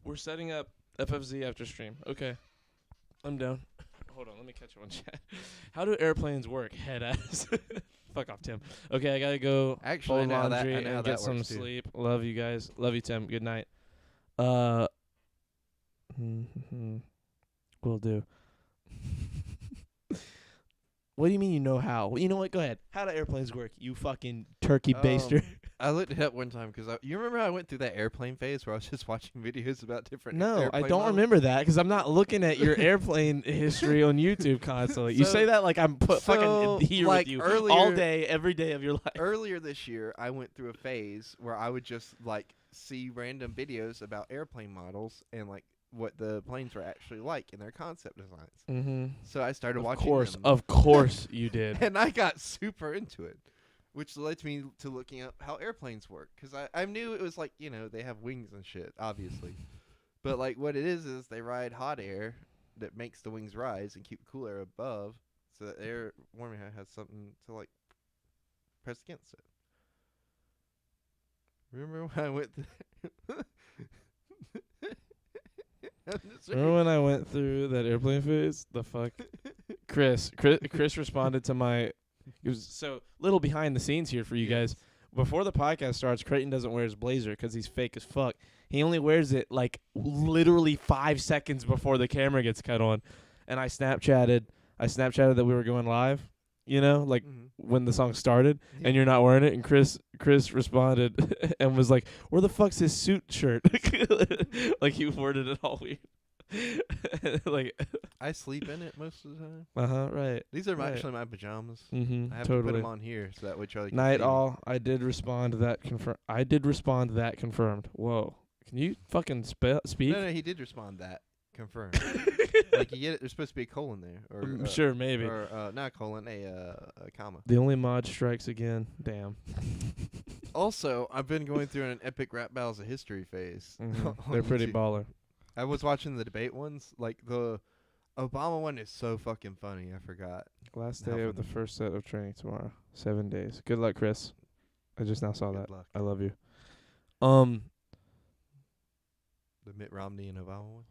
we're setting up FFZ after stream. Okay, I'm down. Hold on, let me catch you on chat. How do airplanes work? Head ass. Fuck off, Tim. Okay, I gotta go. Actually, fold I know how that- laundry I know how and that get some works, too. sleep. Love you guys. Love you, Tim. Good night. Will do. What do you mean you know how? Well, you know what? Go ahead. How do airplanes work? You fucking turkey baster. I looked it up one time because you remember how I went through that airplane phase where I was just watching videos about different. No, I airplane don't models? remember that because I'm not looking at your airplane history on YouTube constantly. You So- say that like I'm so, fucking here like, with you earlier- all day, every day of your life. Earlier this year, I went through a phase where I would just like see random videos about airplane models and like what the planes were actually like in their concept designs. Mm-hmm. So I started watching them. Of course you did. And I got super into it, which led me to looking up how airplanes work. Because I knew it was like, they have wings and shit, obviously. But like what it is they ride hot air that makes the wings rise and keep cool air above so that air warming air has something to like press against it. Remember when I went Remember when I went through that airplane phase? The fuck? Chris responded to my. It was so little behind the scenes here for you guys. Before the podcast starts, Creighton doesn't wear his blazer because he's fake as fuck. He only wears it like literally 5 seconds before the camera gets cut on. And I Snapchatted that we were going live. Like when the song started, and you're not wearing it. And Chris responded and was like, "Where the fuck's his suit shirt?" Like he worded it all weird. Like I sleep in it most of the time. right. These are Right. actually my pajamas. Mm-hmm. I have to Totally. put them on here so that way Charlie can Night see me. all. I did respond that confirmed. Whoa. Can you fucking speak? No, he did respond that. Confirmed. Like you get it. There's supposed to be a colon there, or Sure, maybe. or not a colon, a comma. The only mod strikes again. Damn. Also, I've been going through an epic rap battles of history phase. Mhm. on They're pretty YouTube. baller. I was watching the debate ones. Like the Obama one is so fucking funny. I forgot. Last How day of the funny. first set of training tomorrow. 7 days. Good luck, Chris. I just now saw Good that. luck. I love you. The Mitt Romney and Obama one.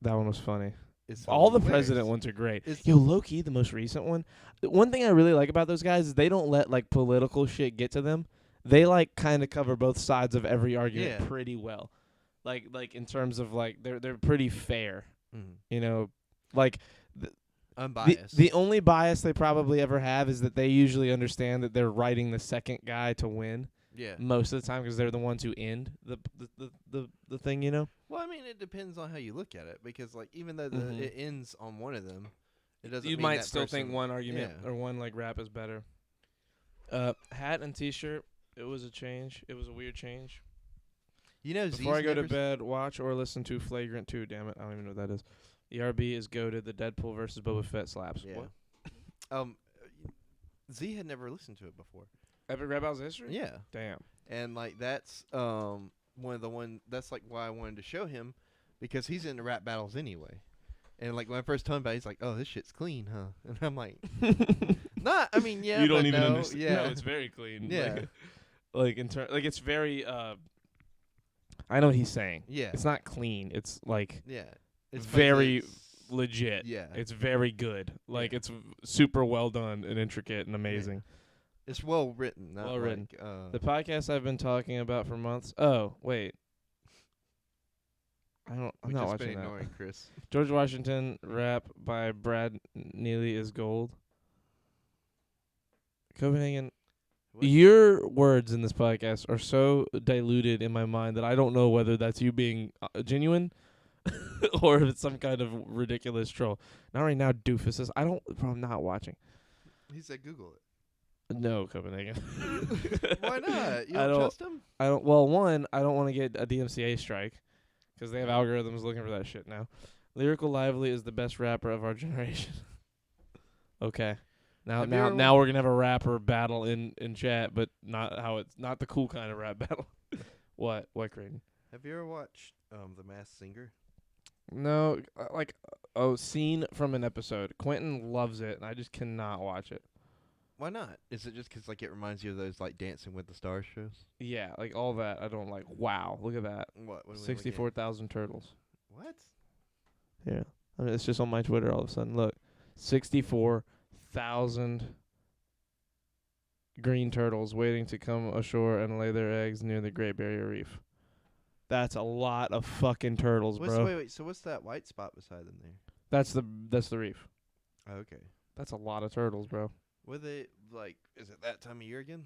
That one was funny. It's All the hilarious. president ones are great. It's- Yo, low key, the most recent one. The one thing I really like about those guys is they don't let like political shit get to them. They like kind of cover both sides of every argument Yeah. pretty well. Like in terms of like they're pretty fair. Like Unbiased. the only bias they probably ever have is that they usually understand that they're writing the second guy to win yeah. most of the time because they're the ones who end the thing. Well, I mean, it depends on how you look at it because, like, even though Mhm. it ends on one of them, it doesn't. You mean might that still think person- one argument Yeah. or one like rap is better. Hat and t-shirt. It was a change. It was a weird change. Before I go to bed, watch or listen to Flagrant 2. Damn it, I don't even know what that is. ERB is goated. The Deadpool versus Boba Fett slaps. Yeah. What? Z had never listened to it before. Epic Rap Battles history. Yeah, Damn. and like that's that's like why I wanted to show him because he's into rap battles anyway. And like when I first told him about it, he's like, "Oh, this shit's clean, huh?" And I'm like, "Not. I mean, yeah, You don't but even no, understand. Yeah, No, it's very clean. yeah, Like it's very. I know what he's saying. yeah, It's not clean. It's like yeah. It's very it's- legit. yeah. It's very good. Like Yeah. it's super well done and intricate and amazing. It's well written. Not Well written. Like, The podcast I've been talking about for months. Oh, wait. I'm we've not just watching been that. ignoring Chris. George Washington rap by Brad Neely is gold. Copenhagen. What? Your words in this podcast are so diluted in my mind that I don't know whether that's you being genuine or if it's some kind of ridiculous troll. Not right now, doofuses. I'm not watching. He said Google it. No, Copenhagen. Why not? You I don't don't- trust him? I don't. Well, one, I don't want to get a DMCA strike because they have algorithms looking for that shit now. Lyrical Lively is the best rapper of our generation. Okay, Have you ever now we're gonna have a rapper battle in chat, but not the cool kind of rap battle. What Creighton? Have you ever watched The Masked Singer? No, scene from an episode. Quentin loves it, and I just cannot watch it. Why not? Is it just 'cause like it reminds you of those like Dancing with the Stars shows? Yeah, like all that. I don't like. Wow, look at that. What? What are we looking at? 64,000 turtles. What? Yeah. I mean, it's just on my Twitter all of a sudden. Look, 64,000 green turtles waiting to come ashore and lay their eggs near the Great Barrier Reef. That's a lot of fucking turtles, bro. Wait. So what's that white spot beside them there? That's the reef. Oh, okay. That's a lot of turtles, bro. Were they like? Is it that time of year again?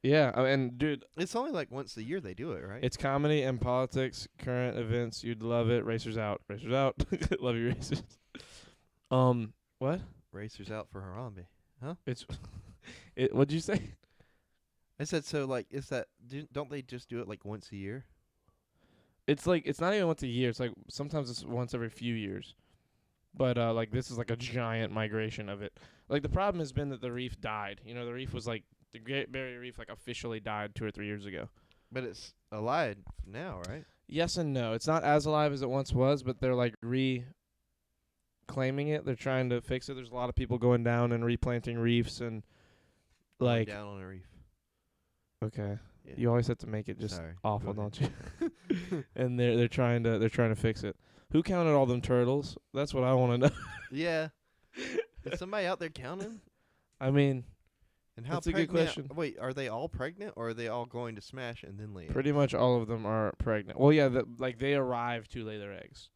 Yeah, and dude, It's only like once a year they do it, right? it's comedy and politics, current events. You'd love it. Racers out. Racers out. Love you, racers. What? Racers out for Harambe. It's what'd you say? I said so. Like, is that don't they just do it like once a year? It's like it's not even once a year. It's like sometimes it's once every few years. But like this is like a giant migration of it. Like the problem has been that the reef died. You know, the reef was like the Great Barrier Reef like officially died 2 or 3 years ago. But it's alive now, right? Yes and no. It's not as alive as it once was, but they're like reclaiming it. They're trying to fix it. There's a lot of people going down and replanting reefs and Going like down on a reef. okay. Yeah. You always have to make it just Sorry. awful, Go don't you? And they're trying to fix it. Who counted all them turtles? That's what I want to know. Yeah. Is somebody out there counting? I mean, And how That's a good pregnant? question. Wait, are they all pregnant, or are they all going to smash and then lay? pretty much all of them are pregnant. Well, yeah, like they arrive to lay their eggs,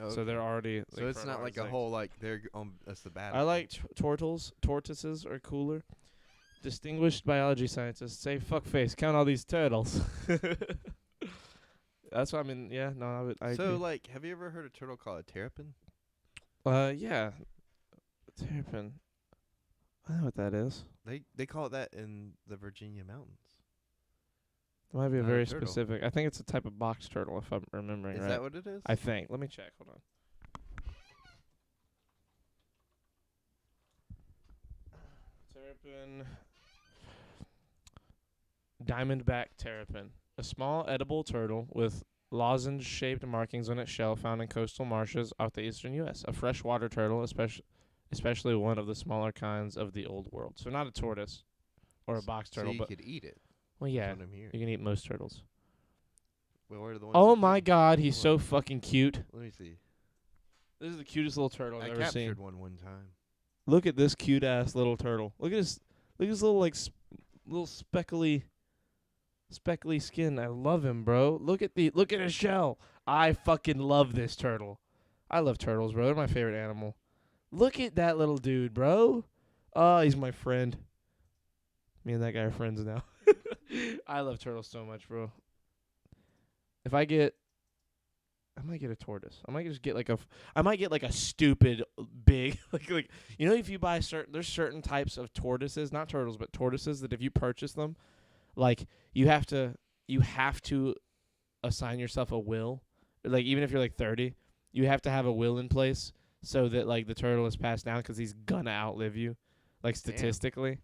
Oh, so they're already. So it's not like a whole like they're that's the bad. I like tortoises are cooler. Distinguished biology scientists say, "Fuck face, count all these turtles." That's what I mean. Yeah, no, I So agree. like, have you ever heard a turtle called a terrapin? Yeah, terrapin. I know what that is. They call it that in the Virginia mountains. It might be a Not a very turtle. specific. I think it's a type of box turtle, if I'm remembering Is right. that what it is? I think. Let me check. Hold on. Terrapin. Diamondback terrapin. A small edible turtle with lozenge-shaped markings on its shell found in coastal marshes off the eastern U.S. A freshwater turtle, especially one of the smaller kinds of the Old World. So not a tortoise or a box so turtle, you but could eat it. well, That's yeah, what I'm hearing. you can eat most turtles. Well, what are the ones Oh you my eat? God, he's Hold so on. fucking cute. Let me see. This is the cutest little turtle I've I ever captured seen. one time. Look at this cute ass little turtle. Look at his little like little speckly skin. I love him, bro. Look at his shell. I fucking love this turtle. I love turtles, bro. They're my favorite animal. Look at that little dude, bro. Oh, he's my friend. Me and that guy are friends now. I love turtles so much, bro. If I might get a tortoise. I might just get like a stupid big like you know, if you buy there's certain types of tortoises, not turtles but tortoises, that if you purchase them, like you have to assign yourself a will. Like even if you're like 30, you have to have a will in place so that like the turtle is passed down, because he's gonna outlive you, like statistically.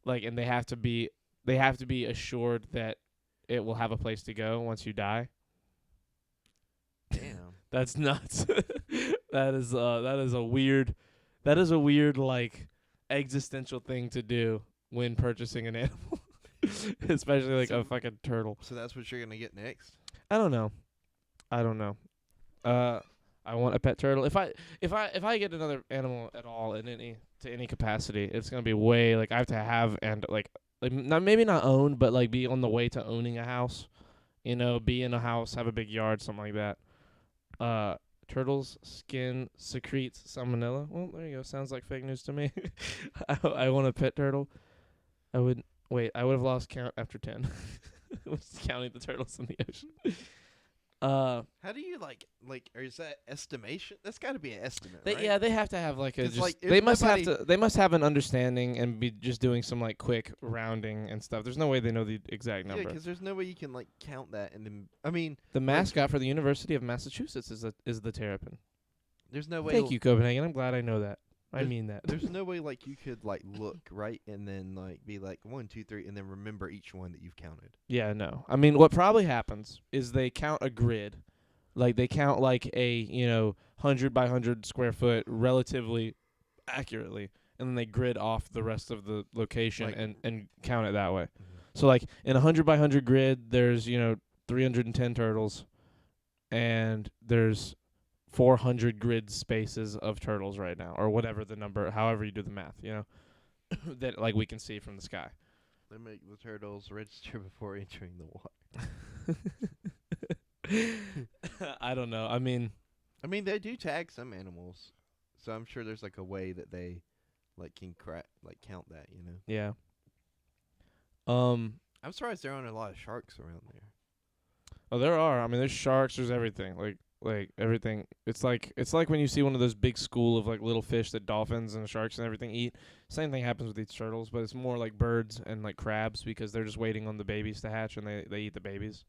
Like, and they have to be assured that it will have a place to go once you die. Damn. That's nuts. That is a weird like existential thing to do when purchasing an animal. Especially like a fucking turtle. So that's what you're gonna get next? I don't know. I want a pet turtle. If I get another animal at all in any capacity, it's gonna be way like I have to have and like maybe not own, but like be on the way to owning a house. You know, be in a house, have a big yard, something like that. Turtle's skin secretes salmonella. Well, there you go. Sounds like fake news to me. I want a pet turtle. I would have lost count after 10. Was counting the turtles in the ocean. How do you like or is that estimation? That's got to be an estimate, right? Yeah, they have to have like a 'Cause, just, like, if they must have nobody- to they must have an understanding and be just doing some like quick rounding and stuff. There's no way they know the exact Yeah, number. because there's no way you can like count that and then. I mean, The mascot for the University of Massachusetts is the terrapin. there's no way. Thank you, Copenhagen. I'm glad I know that. I There's- mean that. There's no way like you could like look right and then like be like 1, 2, 3 and then remember each one that you've counted. Yeah, no. I mean, what probably happens is they count a grid. Like, they count, like, a, 100 by 100 square foot relatively accurately, and then they grid off the rest of the location Like- and count it that way. So, like, in a 100 by 100 grid, there's, 310 turtles, and there's 400 grid spaces of turtles right now, or whatever the number, however you do the math, that, like, we can see from the sky. They make the turtles register before entering the water. I don't know. I mean, They do tag some animals, so I'm sure there's like a way that they like can count that. yeah. I'm surprised there aren't a lot of sharks around there. Oh, there are. I mean, there's sharks. There's everything. Like everything. It's like when you see one of those big school of like little fish that dolphins and sharks and everything eat. Same thing happens with these turtles, but it's more like birds and like crabs because they're just waiting on the babies to hatch and they eat the babies.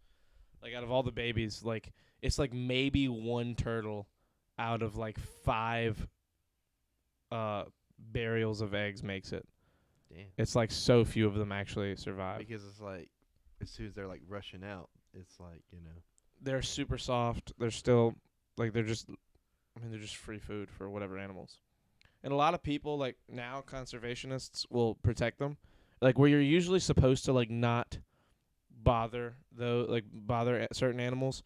Like out of all the babies, like it's like maybe one turtle out of like 5 burials of eggs makes it. Damn. It's like so few of them actually survive. Because it's like, as soon as they're like rushing out, it's like, They're super soft. They're still like they're just free food for whatever animals. And a lot of people like now conservationists will protect them. Like where you're usually supposed to like not bother certain animals.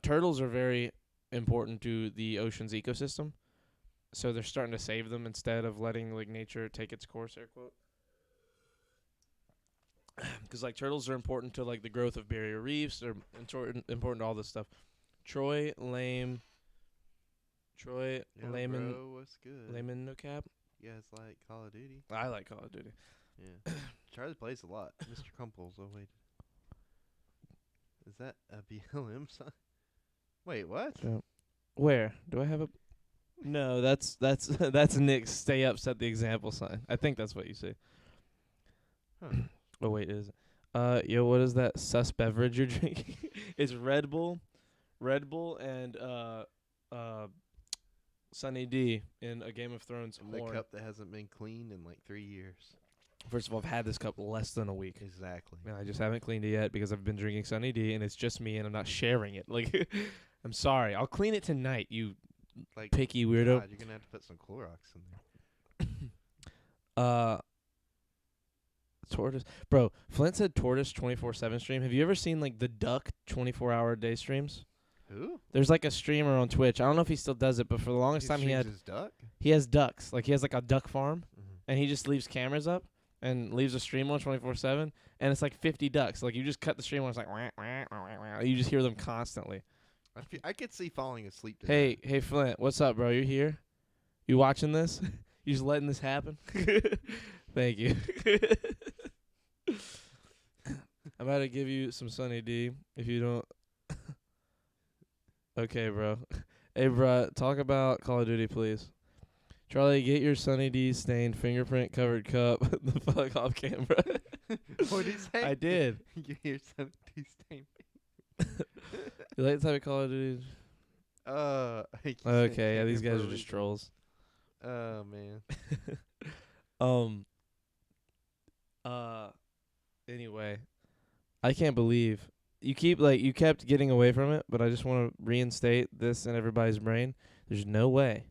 Turtles are very important to the ocean's ecosystem. So they're starting to save them instead of letting like nature take its course, air quote. Because like turtles are important to like the growth of barrier reefs. They're important to all this stuff. Troy Layman, bro, what's good? Layman no cap. You guys like Call of Duty? I like Call of Duty. Yeah. Charlie plays a lot. Mr. Crumples. Oh wait, is that a BLM sign? Wait, what? So, where do I have a? No, that's that's Nick's "Stay Up, Set the Example" sign. I think that's what you say. Huh. Oh wait, is it? Yo, what is that sus beverage you're drinking? It's Red Bull, and Sunny D in a Game of Thrones. The cup that hasn't been cleaned in like 3 years. First of all, I've had this cup less than a week. Exactly. And I just haven't cleaned it yet because I've been drinking Sunny D, and it's just me, and I'm not sharing it. Like, I'm sorry. I'll clean it tonight, you Like picky weirdo. God, you're gonna have to put some Clorox in there. Tortoise. Bro, Flint said Tortoise 24/7 stream. Have you ever seen, like, the Duck 24-hour day streams? Who? There's, like, a streamer on Twitch. I don't know if he still does it, but for the longest time streams his duck? he has ducks. Like, he has, like, a duck farm, Mm-hmm. and he just leaves cameras up and leaves a stream on 24/7, and it's, like, 50 ducks. Like, you just cut the stream on, it's like, wah, wah, wah, wah, wah. You just hear them constantly. I could see falling asleep to Hey, Flint, what's up, bro? You here? You watching this? You just letting this happen? Thank you. I'm about to give you some Sunny D if you don't. Okay, bro. Hey, bro, talk about Call of Duty, please. Charlie, get your Sunny D stained fingerprint covered cup the fuck off camera. What did he say? I did. You hear something stain. You like the type of Call of Duty? Okay, yeah, these guys are just trolls. Oh man. Anyway, I can't believe you kept getting away from it, but I just want to reinstate this in everybody's brain. There's no way,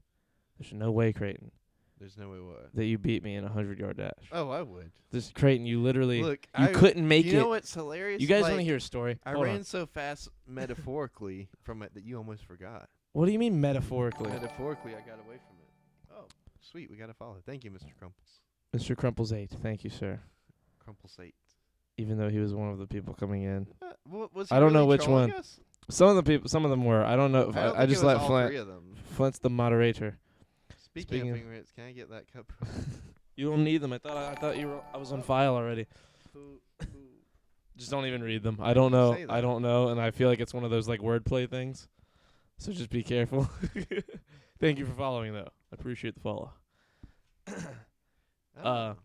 Creighton, There's no way what? that you beat me in a 100-yard dash. Oh, I would. This Creighton, you literally, Look, you couldn't make you it. know what's hilarious? You guys like, want to hear a story? I Hold ran on. so fast metaphorically from it that you almost forgot. What do you mean metaphorically? Metaphorically, I got away from it. Oh, sweet. We got to follow. Thank you, Mr. Crumples. Mr. Crumples 8, thank you, sir. Crumples 8. Even though he was one of the people coming in. Was I don't know which trolling one. us? Some of them were. I don't know. If I don't I think just it was let all Flint. 3 of them. Flint's the moderator. Speaking of fingerprints, can I get that cup? You don't need them. I thought I was on file already. Who- Just don't even read them. I don't know. Say that. I don't know, and I feel like it's one of those like wordplay things. So just be careful. Thank you for following though. I appreciate the follow. Oh.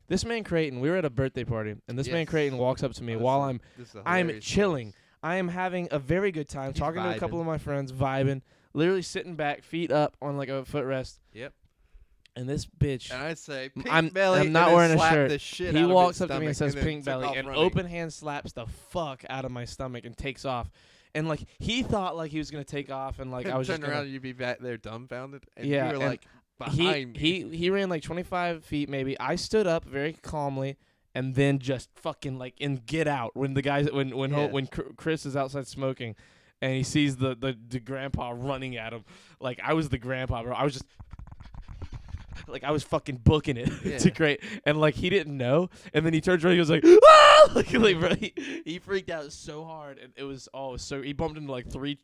This man Creighton, we were at a birthday party, and this man Yes. Creighton walks up to me Oh, while this is a I'm hilarious chilling. noise. I am having a very good time He's talking to a couple vibing. of my friends, vibing, literally sitting back, feet up on like a footrest. Yep. And this bitch, And I say, pink I'm belly. not and then wearing a slap shirt. The shit he out walks of up his to me and stomach says then pink took belly off and running. open hand slaps the fuck out of my stomach and takes off. And like he thought like he was gonna take off and like I was just turned gonna, around and you'd be back there dumbfounded. And Yeah, you were and like behind me. he ran like 25 feet maybe. I stood up very calmly and then just fucking like in Get Out when the guys when Chris is outside smoking and he sees the grandpa running at him. Like I was the grandpa, bro. I was just like I was fucking booking it to Yeah. great, and like he didn't know, and then he turns around, he was like, ah! like bro, he freaked out so hard, and it was so he bumped into like 3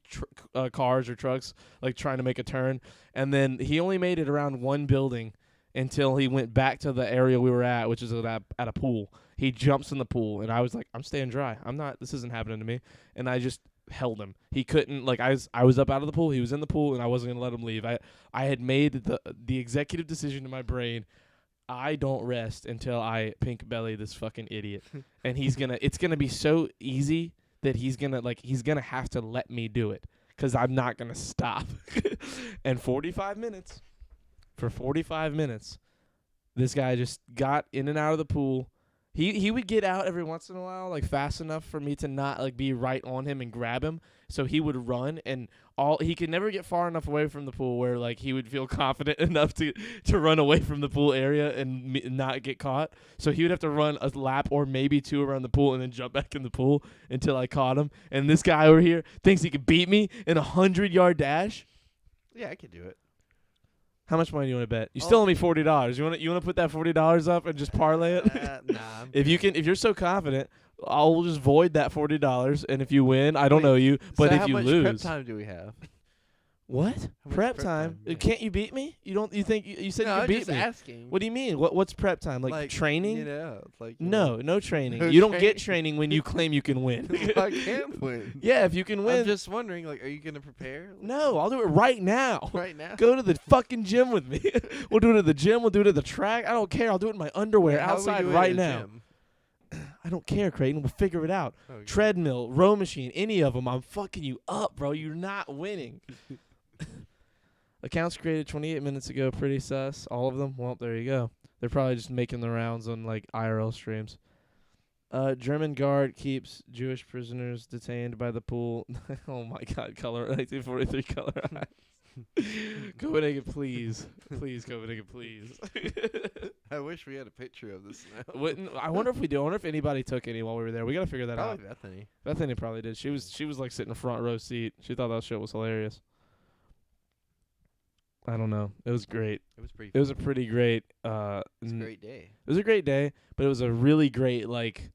cars or trucks, like trying to make a turn, and then he only made it around one building, until he went back to the area we were at, which is at a pool. He jumps in the pool, and I was like, I'm staying dry. This isn't happening to me. And I just held him. He couldn't, like, I was up out of the pool. He was in the pool, and I wasn't going to let him leave. I had made the executive decision in my brain. I don't rest until I pink belly this fucking idiot. And it's going to be so easy that he's going to have to let me do it because I'm not going to stop. And 45 minutes, this guy just got in and out of the pool. He would get out every once in a while, like fast enough for me to not like be right on him and grab him. So he would run, and he could never get far enough away from the pool where like he would feel confident enough to run away from the pool area and not get caught. So he would have to run a lap or maybe 2 around the pool and then jump back in the pool until I caught him. And this guy over here thinks he could beat me in a 100-yard dash. Yeah, I could do it. How much money do you want to bet? You still owe me $40. You want to put that $40 up and just parlay it? Nah. If you're so confident, I'll just void that $40. And if you win, I don't know you. But so if you how much lose, prep time do we have? what much prep prep time? time, yeah. Can't you beat me? You think you said No, you I'm could beat just me? asking. What do you mean? What's prep time? Like training? You know, it's like No training. No You don't get training? training when you claim you can win. I can't win. Yeah, if you can win. I'm just wondering, like, are you gonna prepare? No, I'll do it right now. Right now. Go to the fucking gym with me. We'll do it at the gym. We'll do it at the track. I don't care. I'll do it in my underwear How are we outside doing right at the now. gym? I don't care, Creighton. We'll figure it out. Oh, yeah. Treadmill, row machine, any of them. I'm fucking you up, bro. You're not winning. Accounts created 28 minutes ago. Pretty sus. All of them? Well, there you go. They're probably just making the rounds on, like, IRL streams. German guard keeps Jewish prisoners detained by the pool. Oh, my God. Color 1943 color eyes. Copenhagen, please. Please, Copenhagen, please. I wish we had a picture of this now. I wonder if we do. I wonder if anybody took any while we were there. We got to figure that out. Probably Bethany. Bethany probably did. She was like sitting in a front row seat. She thought that shit was hilarious. I don't know. It was great. It was pretty. It was a pretty great. It was a great day. It was a great day, but it was a really great like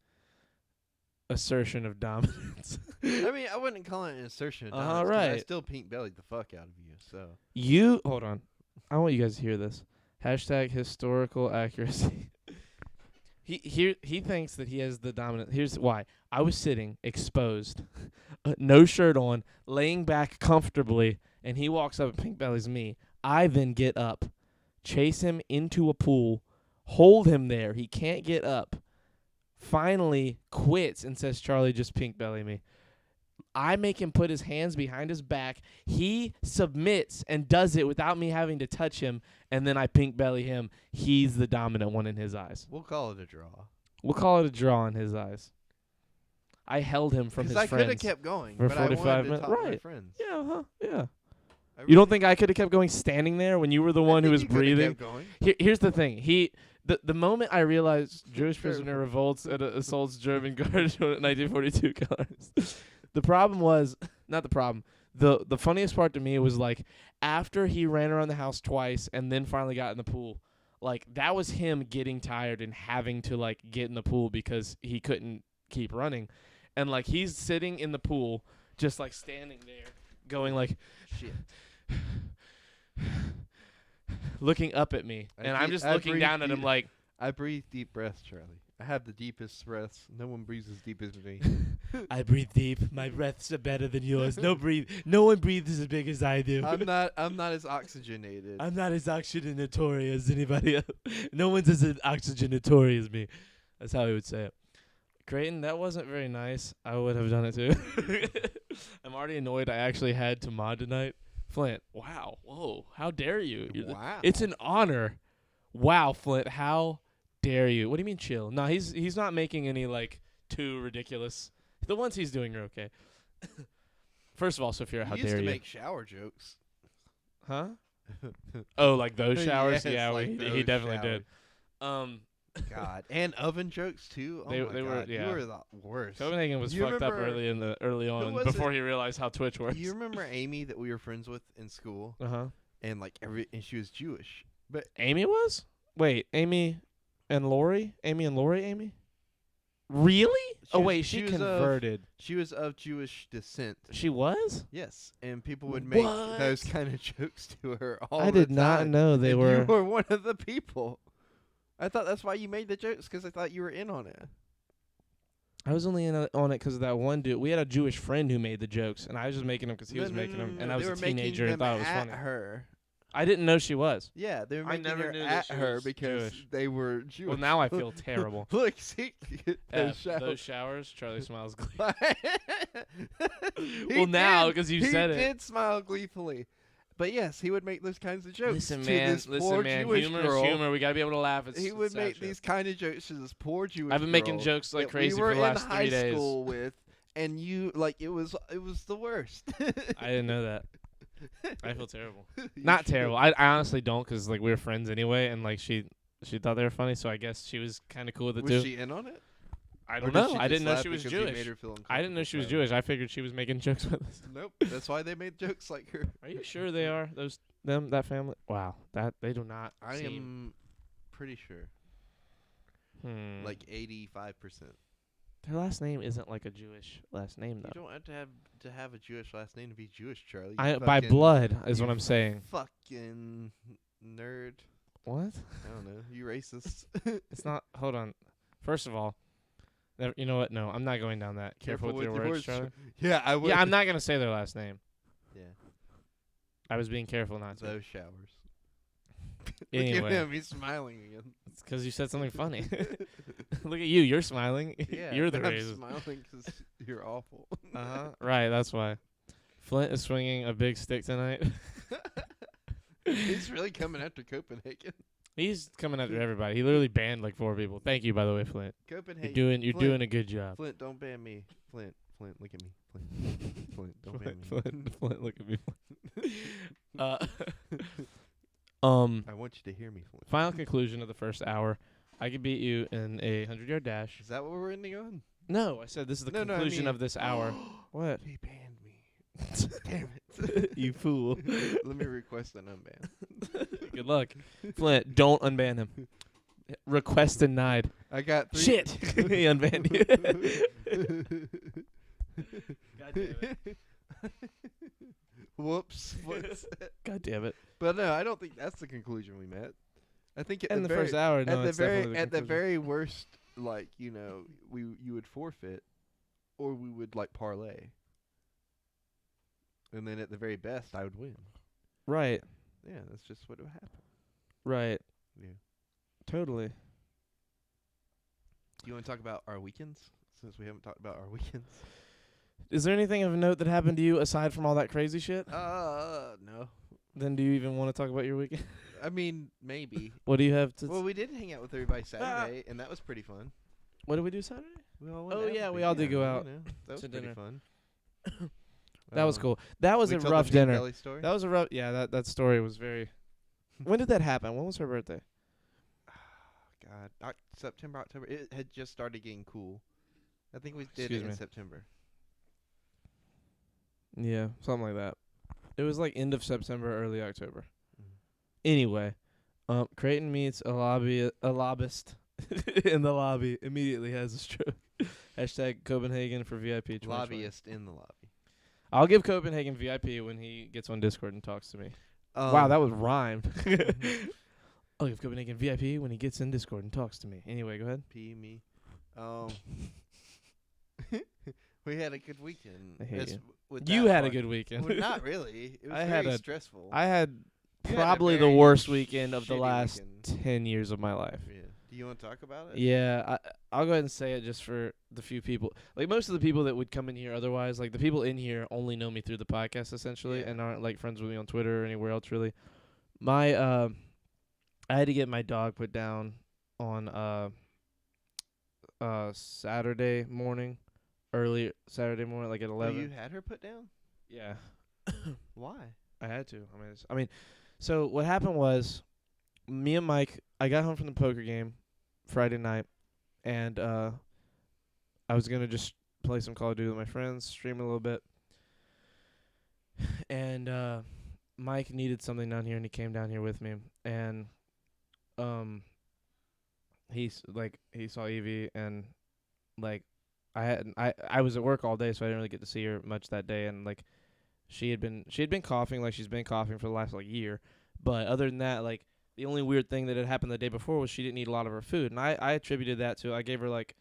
assertion of dominance. I mean, I wouldn't call it an assertion of dominance. 'cause I right. still pink bellied the fuck out of you. So You hold on. I want you guys to hear this. Hashtag historical accuracy. He thinks that he has the dominant. Here's why. I was sitting exposed, no shirt on, laying back comfortably, and he walks up and pink bellies me. I then get up, chase him into a pool, hold him there. He can't get up. Finally quits and says, Charlie, just pink belly me. I make him put his hands behind his back. He submits and does it without me having to touch him, and then I pink belly him. He's the dominant one in his eyes. we'll call it a draw. We'll call it a draw in his eyes. I held him from his I friends. could have kept going for but I 45 wanted to minutes. talk to my Right. friends. Yeah, huh? Yeah. I You don't really- think I could have kept going standing there when you were the I one who think was you coulda breathing? kept going. Here's the thing. The moment I realized Jewish Sure. prisoner revolts and assaults German guard at 1942 colors. The problem was not the problem. The funniest part to me was like after he ran around the house twice and then finally got in the pool. Like that was him getting tired and having to like get in the pool because he couldn't keep running. And like he's sitting in the pool just like standing there going like Shit. looking up at me. And I'm just looking down at him like I breathe deep breaths, Charlie. I have the deepest breaths. No one breathes as deep as me. I breathe deep. My breaths are better than yours. No one breathes as big as I do. I'm not as oxygenated. I'm not as oxygenatory as anybody else. No one's as oxygenatory as me. That's how he would say it. Creighton, that wasn't very nice. I would have done it too. I'm already annoyed I actually had to mod tonight. Flint, wow. Whoa. How dare you? Wow. It's an honor. Wow, Flint, how dare you? What do you mean chill? No, he's not making any like too ridiculous. The ones he's doing are okay. First of all, Sophia, how He used dare to you? make shower jokes. Huh? Oh, like those showers? Yes, Yeah, like he those definitely showers. did. God, and oven jokes too. Oh They- my they were- God, yeah. you were the worst. Copenhagen was You fucked up remember- early on was before it? he realized how Twitch works. You remember Amy that we were friends with in school, Uh-huh. and like and she was Jewish, but Amy was? Wait, Amy and Lori? Amy? Really? Oh was- wait, she was of- converted. She was of Jewish descent. She was? Yes, and people would make those What? kind of jokes to her all I the did not time. know they And were. You were one of the people. I thought that's why you made the jokes, because I thought you were in on it. I was only in on it because of that one dude. We had a Jewish friend who made the jokes, and I was just making them because he was making them, and I was they a were making teenager and them thought it was at funny. her. I didn't know she was. Yeah, they were I making never her knew at that she her was because Jewish. they were Jewish. Well, now I feel terrible. Look, see, those Those showers. Charlie smiles. He Well, now, did. 'cause you said it. He did smile gleefully. But yes, he would make those kinds of jokes Listen, to man. this poor Jewish Humor girl. is humor. We gotta be able to laugh. He would make these kind of jokes to this poor Jewish I've been making girl jokes like that crazy we were for the last in 3 high days. school with, and you like it was the worst. I didn't know that. I feel terrible. You Not should. terrible. I honestly don't, because like we were friends anyway, and like she thought they were funny, so I guess she was kind of cool with it Was too. she in on it? I Or don't did know. she I just didn't know laugh she was because you made Jewish. her feel I didn't know she was uncomfortable? Jewish. I figured she was making jokes with us. Nope. That's why they made jokes like her. Are you sure they are that family? Wow, that they do not. I seem, am pretty sure. Like 85%. their last name isn't like a Jewish last name You though. don't have to have a Jewish last name to be Jewish, Charlie. I You by fucking- blood is you what I'm saying. Fucking nerd. What? I don't know. You racist. It's not. Hold on. First of all, you know what? No, I'm not going down that. Careful with your words, Charlie. Yeah, I would. Yeah, I'm not gonna say their last name. Yeah, I was being careful not to. those showers. Anyway. Look at him. He's smiling again. It's because you said something funny. Look at you. You're smiling. Yeah, You're the I'm racist. smiling because you're awful. Uh-huh. Right, that's why. Flint is swinging a big stick tonight. He's really coming after Copenhagen. He's coming after everybody. He literally banned like 4 people. Thank you, by the way, Flint. Copenhagen. You're Flint, doing a good job. Flint, don't ban me. Flint, look at me. Flint, don't ban me. Flint, look at me. uh, I want you to hear me, Flint. final conclusion of the first hour. I could beat you in a 100-yard dash. Is that what we're ending on? No, I said this is the No, I conclusion mean- of this hour. What? He banned me. Damn it. You fool. Let me request an unban. Good luck. Flint, don't unban him. Request denied. I got 3. Shit. He unbanned you. God damn it. Whoops. God damn it. But no, I don't think that's the conclusion we met. I think at In the the very, first hour, no, at the it's definitely very the at the conclusion. very worst, like, you know, you would forfeit, or we would like parlay. And then at the very best, I would win. Right. Yeah, that's just what would happen. Right. Yeah. Totally. Do you want to talk about our weekends? Since we haven't talked about our weekends. Is there anything of note that happened to you aside from all that crazy shit? No. Then do you even want to talk about your weekend? I mean, maybe. What do you have to? Well, we did hang out with everybody Saturday, and that was pretty fun. What did we do Saturday? We all went Oh, out yeah, with we it. all did go you out know, that was to pretty dinner. fun. That was cool. That was We a told the rough Pink dinner. Belly story? That was a rough. Yeah, that story was very. When did that happen? When was her birthday? God, September, October. It had just started getting cool. I think we did Excuse it in me. September. Yeah, something like that. It was like end of September, early October. Mhm. Anyway, Creighton meets a lobbyist in the lobby. Immediately has a stroke. Hashtag Copenhagen for VIP 2020. Lobbyist in the lobby. I'll give Copenhagen VIP when he gets on Discord and talks to me. Wow, that was rhymed. I'll give Copenhagen VIP when he gets in Discord and talks to me. Anyway, go ahead. P me. We had a good weekend. I hate As you. with You that had a part. good weekend. Well, not really. It was I had very a- stressful. I had You had a probably the very worst weekend of the shitty last weekend. 10 years of my life. Yeah. Do you want to talk about it? Yeah, I'll go ahead and say it just for the few people. Like, most of the people that would come in here otherwise, like, the people in here only know me through the podcast, essentially, Yeah. and aren't, like, friends with me on Twitter or anywhere else, really. I had to get my dog put down on Saturday morning, early Saturday morning, like at Oh, 11. you had her put down? Yeah. Why? I had to. I mean, so what happened was, me and Mike, I got home from the poker game Friday night, and I was gonna just play some Call of Duty with my friends, stream a little bit, and Mike needed something down here, and he came down here with me, and he saw Evie, and like I was at work all day, so I didn't really get to see her much that day, and like she had been coughing like she's been coughing for the last like year, but other than that, like the only weird thing that had happened the day before was she didn't eat a lot of her food, and I attributed that to I gave her like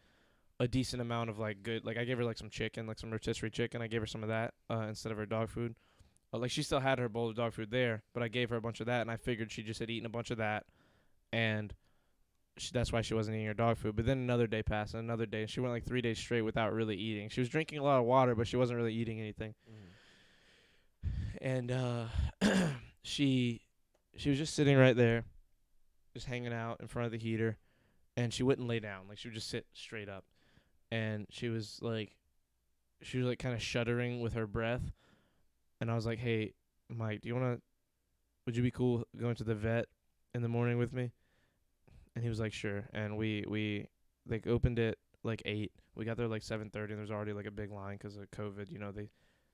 a decent amount of like good, like I gave her like some chicken, like some rotisserie chicken. I gave her some of that instead of her dog food. Like she still had her bowl of dog food there, but I gave her a bunch of that, and I figured she just had eaten a bunch of that, and that's why she wasn't eating her dog food. But then another day passed, and another day, and she went like 3 days straight without really eating. She was drinking a lot of water, but she wasn't really eating anything. And she was just sitting right there, just hanging out in front of the heater, and she wouldn't lay down. Like she would just sit straight up, and she was like kind of shuddering with her breath. And I was like, "Hey, Mike, would you be cool going to the vet in the morning with me?" And he was like, "Sure." And we like opened it like 8. We got there like 7:30, and there's already like a big line 'cause of COVID. You know,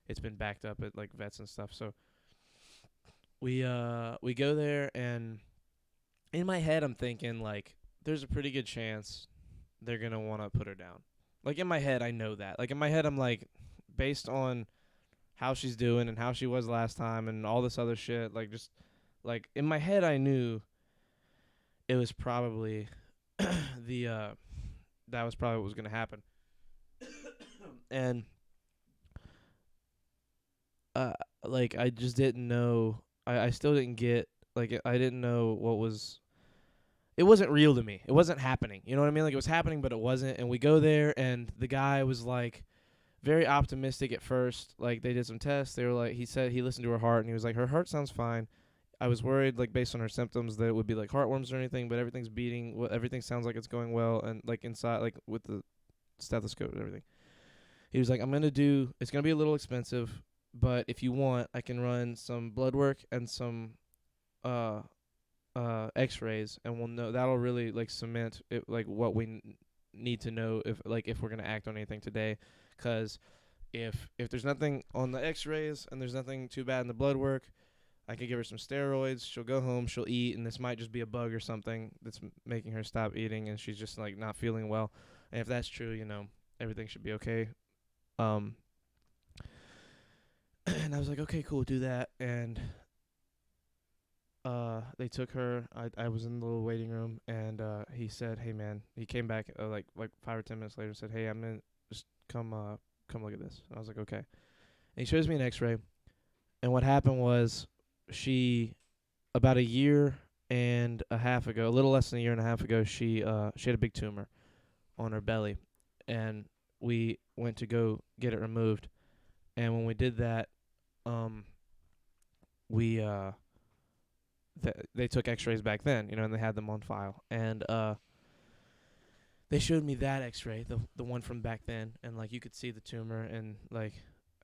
it's been backed up at like vets and stuff. So we go there, and in my head I'm thinking like there's a pretty good chance they're going to want to put her down. Like in my head I know that. Like in my head I'm like, based on how she's doing and how she was last time and all this other shit, like just like in my head I knew it was probably that was probably what was going to happen. And like I just didn't know, I still didn't get, like I didn't know it wasn't real to me. It wasn't happening. You know what I mean? Like it was happening, but it wasn't. And we go there, and the guy was like very optimistic at first. Like they did some tests. They were like, he said he listened to her heart, and he was like, her heart sounds fine. I was worried, like based on her symptoms, that it would be like heartworms or anything, but everything's beating. Everything sounds like it's going well, and like inside, like with the stethoscope and everything. He was like, it's gonna be a little expensive, but if you want, I can run some blood work and some x-rays, and we'll know, that'll really like cement it, like what we need to know if we're gonna act on anything today. 'Cause if there's nothing on the x-rays and there's nothing too bad in the blood work, I could give her some steroids, she'll go home, she'll eat, and this might just be a bug or something that's making her stop eating, and she's just like not feeling well. And if that's true, you know, everything should be okay. And I was like, okay, cool, do that. And they took her. I was in the little waiting room, and he said, "Hey, man," he came back like 5 or 10 minutes later and said, "Hey, I'm gonna just come look at this." And I was like, "Okay." And he shows me an x-ray, and what happened was she, about a year and a half ago, a little less than a year and a half ago, she had a big tumor on her belly, and we went to go get it removed. And when we did that, they took x-rays back then, you know, and they had them on file. And they showed me that x-ray, the one from back then, and like you could see the tumor, and like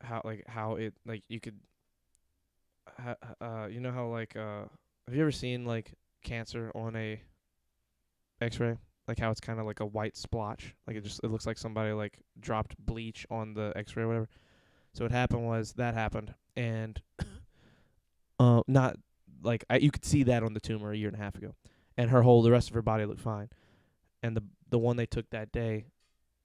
how it, like you could you know how like have you ever seen like cancer on a x-ray? Like how it's kind of like a white splotch, like it looks like somebody like dropped bleach on the x-ray or whatever. So what happened was that happened, and not like you could see that on the tumor a year and a half ago, and the rest of her body looked fine. And the one they took that day,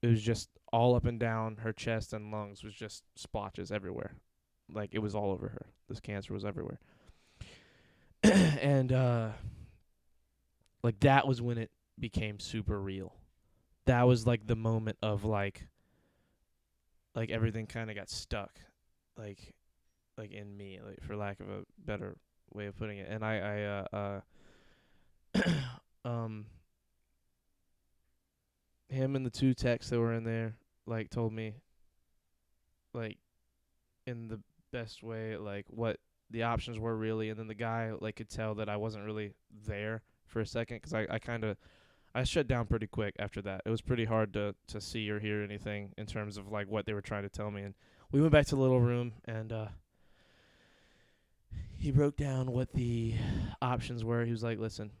it was just all up and down her chest and lungs was just splotches everywhere, like it was all over her. This cancer was everywhere. And like that was when it became super real. That was like the moment of like everything kind of got stuck, like in me, like for lack of a better way of putting it. And him and the 2 techs that were in there like told me like in the best way like what the options were really. And then the guy like could tell that I wasn't really there for a second, because I shut down pretty quick after that. It was pretty hard to see or hear anything in terms of like what they were trying to tell me. And we went back to the little room, and he broke down what the options were. He was like, "Listen,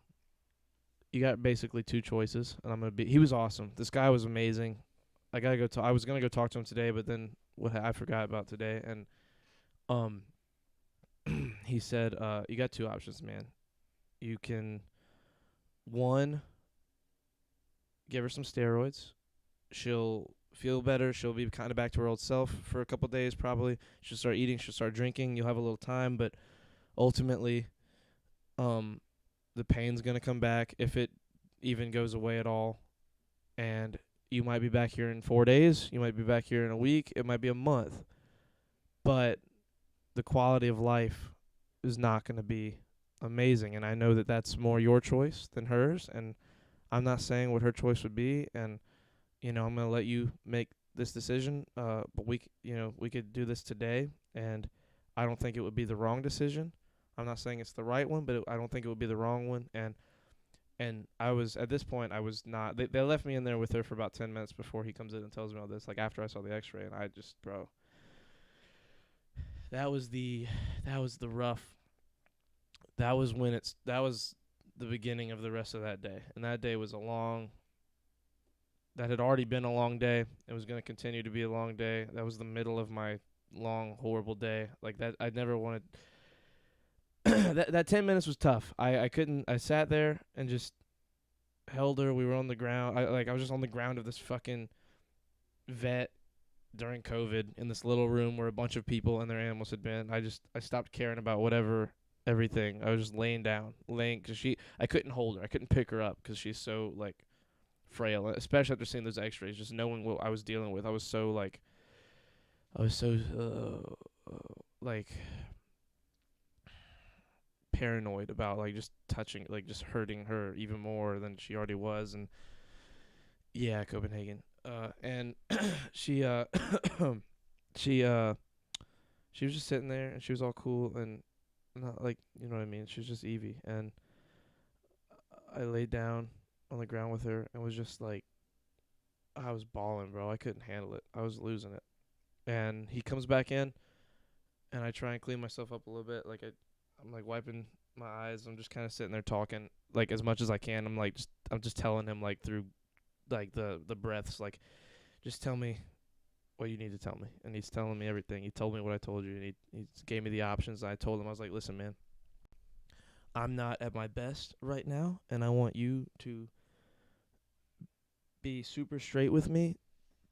you got basically 2 choices, and he was awesome. This guy was amazing. I gotta go I was gonna go talk to him today, but then I forgot about today. And he said, you got 2 options, man. You can, 1, give her some steroids, she'll feel better. She'll be kind of back to her old self for a couple days probably. She'll start eating. She'll start drinking. You'll have a little time, but ultimately, the pain's gonna come back if it even goes away at all, and you might be back here in 4 days. You might be back here in a week. It might be a month, but the quality of life is not gonna be amazing. And I know that that's more your choice than hers, and I'm not saying what her choice would be, and I'm gonna let you make this decision. But we could do this today, and I don't think it would be the wrong decision. I'm not saying it's the right one, but I don't think it would be the wrong one. And I was at this point, I was not. They left me in there with her for about 10 minutes before he comes in and tells me all this. Like after I saw the X-ray, and I just, bro, that was the rough. That was the beginning of the rest of that day, and that day was that had already been a long day. It was going to continue to be a long day. That was the middle of my long, horrible day. Like that, I never wanted. that 10 minutes was tough. I couldn't. I sat there and just held her. We were on the ground. I was just on the ground of this fucking vet during COVID in this little room where a bunch of people and their animals had been. I stopped caring about everything. I was just laying because I couldn't hold her. I couldn't pick her up because she's so like frail, especially after seeing those X-rays, just knowing what I was dealing with. I was so like paranoid about like just touching, like just hurting her even more than she already was. And yeah, Copenhagen. And she she was just sitting there, and she was all cool and not like, you know what I mean. She was just Evie, and I laid down on the ground with her and was just like, I was bawling, bro. I couldn't handle it. I was losing it. And he comes back in, and I try and clean myself up a little bit. Like I'm like wiping my eyes. I'm just kind of sitting there talking like as much as I can. I'm just telling him like through like the breaths, like, just tell me what you need to tell me. And he's telling me everything. He told me what I told you, and he gave me the options. And I told him, I was like, listen, man, I'm not at my best right now, and I want you to be super straight with me.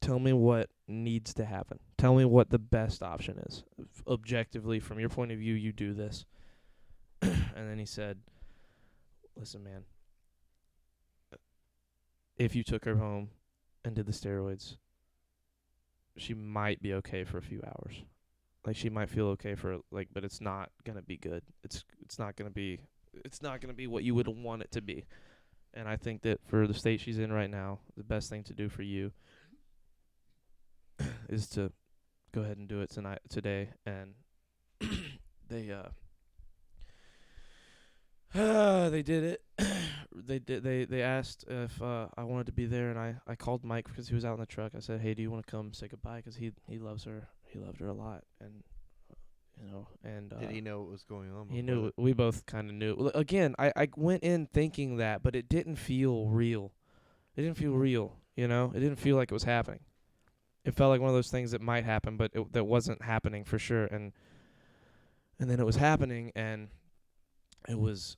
Tell me what needs to happen. Tell me what the best option is. Objectively, from your point of view, you do this. And then he said, listen, man, if you took her home and did the steroids, she might be okay for a few hours. Like, she might feel okay for, like, but it's not going to be good. It's not going to be what you would want it to be. And I think that for the state she's in right now, the best thing to do for you is to go ahead and do it today. And they did it. They asked if I wanted to be there, and I called Mike because he was out in the truck. I said, hey, do you want to come say goodbye? Because he loves her. He loved her a lot. And and did he know what was going on? He knew. We both kind of knew. Again, I went in thinking that, but it didn't feel real. It didn't feel real, It didn't feel like it was happening. It felt like one of those things that might happen, but that wasn't happening for sure. And then it was happening, and it was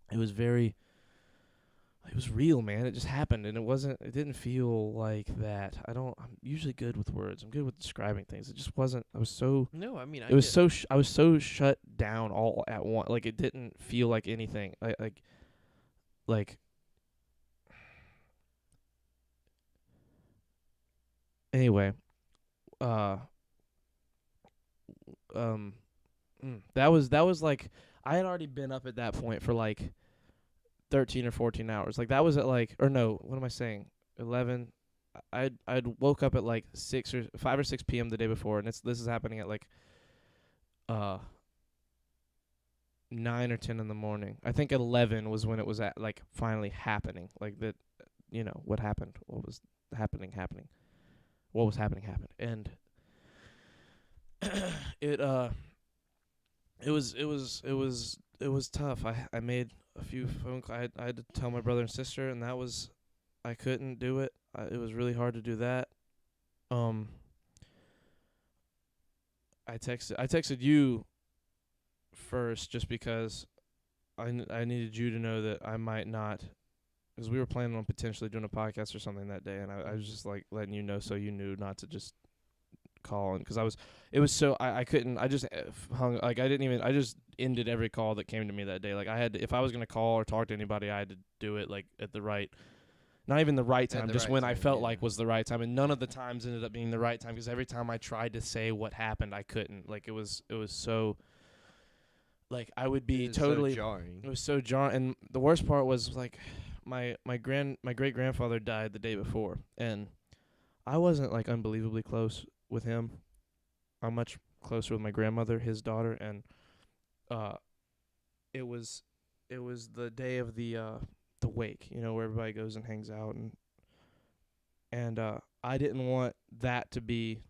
it was real, man. It just happened, and it didn't feel like that. I'm usually good with words. I'm good with describing things. It just wasn't. I was so No, I mean, I was so shut down all at once. Like, it didn't feel like anything. Like anyway, that was like, I had already been up at that point for like 13 or 14 hours. Like, that was at like, or no, what am I saying? 11. I'd woke up at like 5 or 6 p.m. the day before, and this is happening at like 9 or 10 in the morning. I think 11 was when it was at like finally happening. Like that, what happened? What was happening? What was happening happened, and it was tough. I made a few phone calls. I had to tell my brother and sister, and I couldn't do it. It was really hard to do that. I texted you first just because I needed you to know that I might not because we were planning on potentially doing a podcast or something that day, and I was just like letting you know so you knew not to just call, and because I couldn't, I just hung, like I just ended every call that came to me that day. Like I had to, if I was gonna call or talk to anybody, I had to do it like at the right, not even the right time, the just right when I time, felt yeah. like was the right time, and none of the times ended up being the right time because every time I tried to say what happened, I couldn't. Like it was so. Like I would be It is so totally jarring. It was so jarring, and the worst part was like my great grandfather died the day before, and I wasn't like unbelievably close with him. I'm much closer with my grandmother, his daughter, and it was the day of the wake, you know, where everybody goes and hangs out, and I didn't want that to be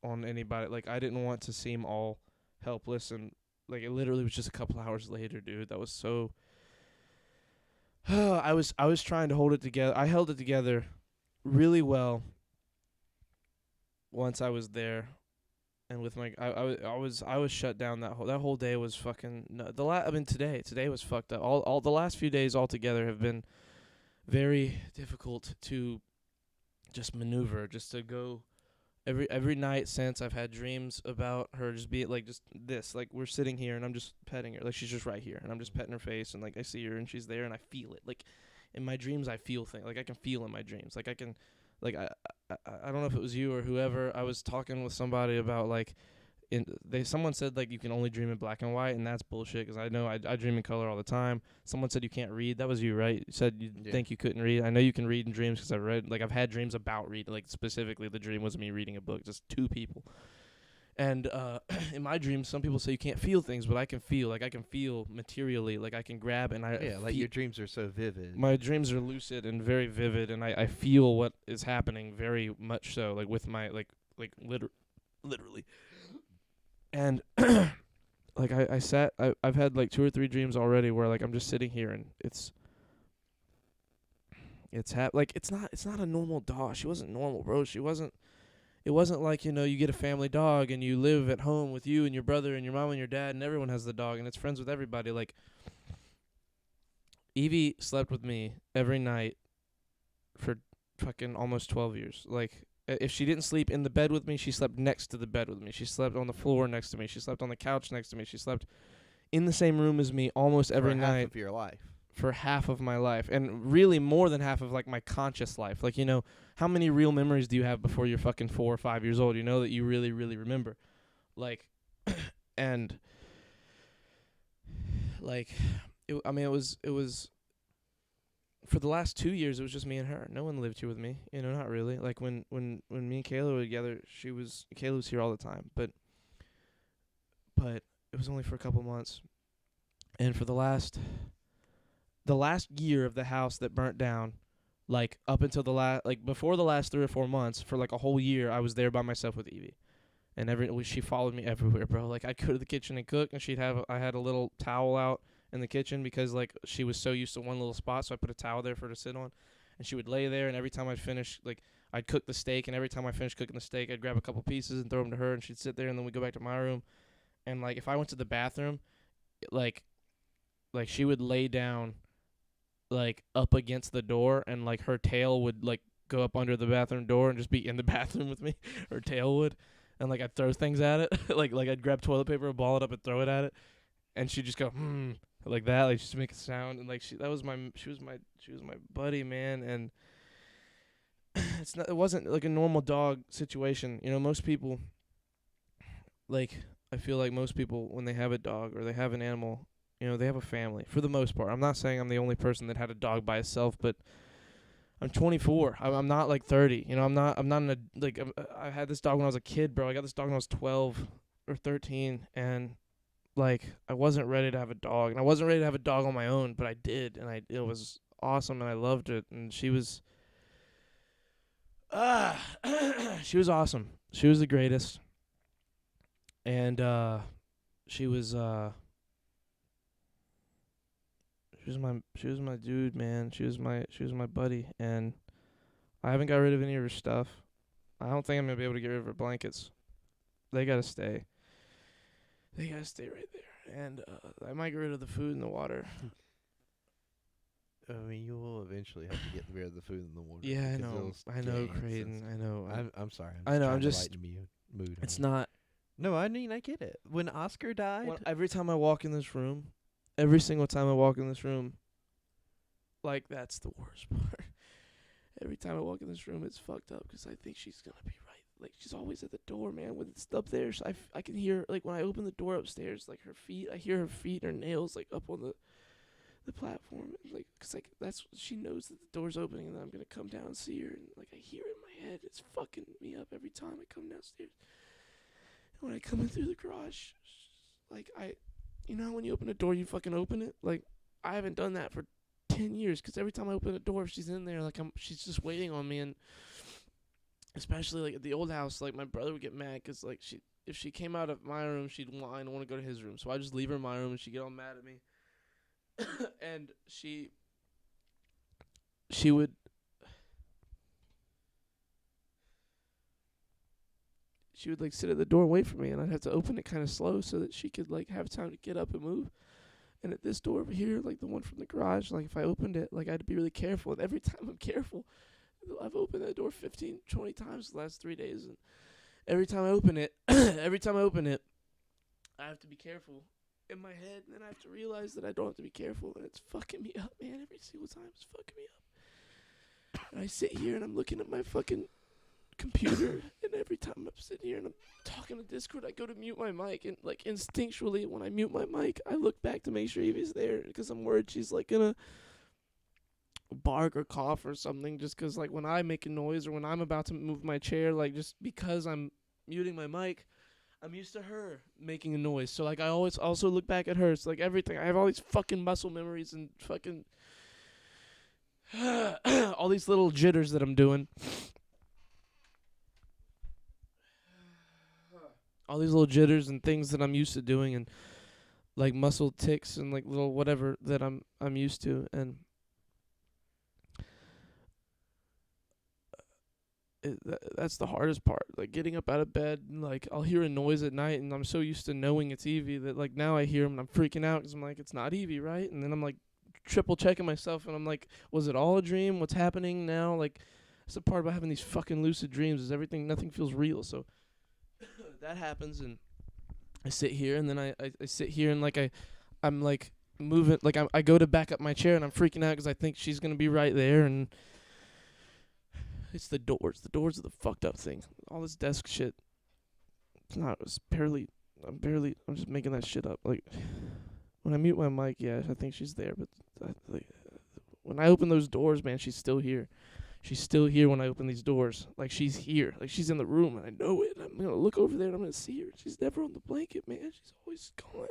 on anybody. Like I didn't want to seem all helpless, and like it literally was just a couple hours later, dude. That was so I was trying to hold it together. I held it together really well once I was there, and with my I was shut down that whole day was fucking today was fucked up. All the last few days altogether have been very difficult to just maneuver, just to go. Every night since, I've had dreams about her just being like just this, like we're sitting here and I'm just petting her, like she's just right here and I'm just petting her face, and like I see her and she's there and I feel it. Like in my dreams I feel things, like I can feel in my dreams, like I can, like I don't know if it was you or whoever. I was talking with somebody about like someone said like you can only dream in black and white, and that's bullshit because I know I dream in color all the time. Someone said you can't read. That was you, right? You said you think you couldn't read. I know you can read in dreams because I've had dreams about reading. Like specifically, the dream was me reading a book, just two people. And in my dreams, some people say you can't feel things, but I can feel. Like I can feel materially. Like I can grab and Like your dreams are so vivid. My dreams are lucid and very vivid, and I feel what is happening very much so. Like with my literally. And like I've had like 2 or 3 dreams already where like I'm just sitting here and it's like it's not a normal dog. She wasn't normal, bro. It wasn't like, you know, you get a family dog and you live at home with you and your brother and your mom and your dad and everyone has the dog and it's friends with everybody. Like Evie slept with me every night for fucking almost 12 years. Like if she didn't sleep in the bed with me, she slept next to the bed with me. She slept on the floor next to me. She slept on the couch next to me. She slept in the same room as me almost every night. For half of your life. For half of my life. And really more than half of, like, my conscious life. Like, you know, how many real memories do you have before you're fucking 4 or 5 years old? You know, that you really, really remember. Like, and, like, it was for the last 2 years, it was just me and her. No one lived here with me. You know, not really. Like when me and Kayla were together, Kayla was here all the time. But it was only for a couple months. And for the last year of the house that burnt down, like up until before the last 3 or 4 months, for like a whole year, I was there by myself with Evie. And she followed me everywhere, bro. Like I'd go to the kitchen and cook, and I had a little towel out in the kitchen because like she was so used to one little spot, so I put a towel there for her to sit on, and she would lay there, and every time I'd finish, like I'd cook the steak, and every time I finished cooking the steak, I'd grab a couple pieces and throw them to her, and she'd sit there, and then we'd go back to my room, and like if I went to the bathroom, like she would lay down like up against the door, and like her tail would like go up under the bathroom door and just be in the bathroom with me. Her tail would, and like I'd throw things at it, like I'd grab toilet paper, ball it up, and throw it at it, and she'd just go like that, like just make a sound, and like she was my buddy, man. And it wasn't like a normal dog situation, you know. Most people, like I feel like most people when they have a dog or they have an animal, you know, they have a family for the most part. I'm not saying I'm the only person that had a dog by itself, but I'm 24. I'm not like 30. You know, I'm not in a like. I had this dog when I was a kid, bro. I got this dog when I was 12 or 13, and like I wasn't ready to have a dog, and I wasn't ready to have a dog on my own, but I did, and it was awesome, and I loved it, and she was she was awesome. She was the greatest, and she was my dude, man. She was my buddy, and I haven't got rid of any of her stuff. I don't think I'm gonna be able to get rid of her blankets. They gotta stay. They gotta stay right there. And I might get rid of the food and the water. I mean, you will eventually have to get rid of the food in the water. Yeah, I because know. it'll I know, get ants and Creighton. stuff. I know. I'm sorry. I know, I'm trying to just- lighten the mood. It's honey. not. No, I mean I get it. When Oscar died, Every time I walk in this room, every single time I walk in this room, like, that's the worst part. Every time I walk in this room, it's fucked up because I think she's going to be right. Like, she's always at the door, man. When it's up there, I can hear, like, when I open the door upstairs, like, her feet, I hear her feet, her nails, like, up on the platform. Like, because, like, she knows that the door's opening and that I'm going to come down and see her. And, like, I hear it in my head. It's fucking me up every time I come downstairs. And when I come in through the garage, like, you know how when you open a door, you fucking open it? Like, I haven't done that for 10 years because every time I open a door, she's in there. Like, she's just waiting on me. And especially, like, at the old house, like, my brother would get mad because, like, if she came out of my room, she'd whine and want to go to his room. So I just leave her in my room and she'd get all mad at me. And she would like sit at the door and wait for me, and I'd have to open it kind of slow so that she could like have time to get up and move. And at this door over here, like the one from the garage, like if I opened it, like I had to be really careful. And every time I'm careful, I've opened that door 15, 20 times the last 3 days, and every time I open it, I have to be careful in my head, and then I have to realize that I don't have to be careful, and it's fucking me up, man. Every single time it's fucking me up. And I sit here and I'm looking at my fucking computer, and every time I'm sitting here and I'm talking to Discord, I go to mute my mic, and like instinctually when I mute my mic, I look back to make sure Evie's there because I'm worried she's like gonna bark or cough or something, just because like when I make a noise or when I'm about to move my chair, like just because I'm muting my mic, I'm used to her making a noise. So like I always also look back at her. It's like everything. I have all these fucking muscle memories and fucking all these little jitters that I'm doing. All these little jitters and things that I'm used to doing, and like muscle ticks and like little whatever that I'm used to. And that's the hardest part, like getting up out of bed, and like I'll hear a noise at night, and I'm so used to knowing it's Evie that like now I hear him and I'm freaking out because I'm like, it's not Evie, right? And then I'm like triple checking myself, and I'm like, was it all a dream? What's happening now? Like, that's the part about having these fucking lucid dreams, is nothing feels real. So that happens, and I sit here, and then I sit here, and like I'm like moving, like I go to back up my chair, and I'm freaking out because I think she's gonna be right there, and it's the doors. The doors are the fucked up thing. All this desk shit. I'm just making that shit up. Like, when I mute my mic, yeah, I think she's there. But when I open those doors, man, she's still here. She's still here when I open these doors. Like, she's here. Like, she's in the room, and I know it. I'm going to look over there, and I'm going to see her. She's never on the blanket, man. She's always gone.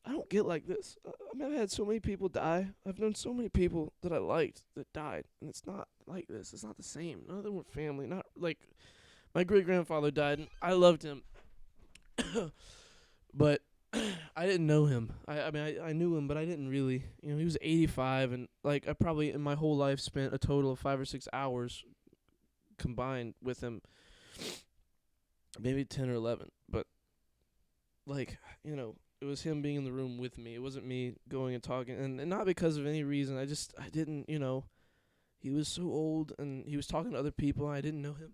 I don't get like this. I mean, I've had so many people die. I've known so many people that I liked that died, and it's not like this. It's not the same. None of them were family. Not like my great-grandfather died, and I loved him. But I didn't know him. I mean, I knew him, but I didn't really. You know, he was 85, and like I probably in my whole life spent a total of 5 or 6 hours combined with him. Maybe 10 or 11. But like, you know, it was him being in the room with me. It wasn't me going and talking. And not because of any reason. I didn't, you know. He was so old, and he was talking to other people, and I didn't know him.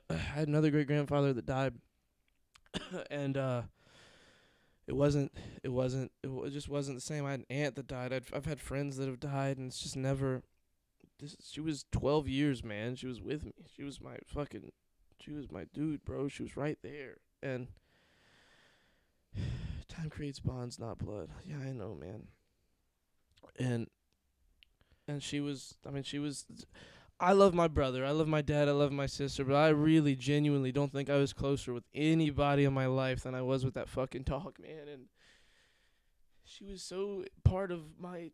I had another great-grandfather that died. And it just wasn't the same. I had an aunt that died. I've had friends that have died, and it's just never. She was 12 years, man. She was with me. She was my dude, bro. She was right there. And time creates bonds, not blood. Yeah, I know, man. And she was. I love my brother. I love my dad. I love my sister. But I really, genuinely don't think I was closer with anybody in my life than I was with that fucking dog, man. And she was so part of my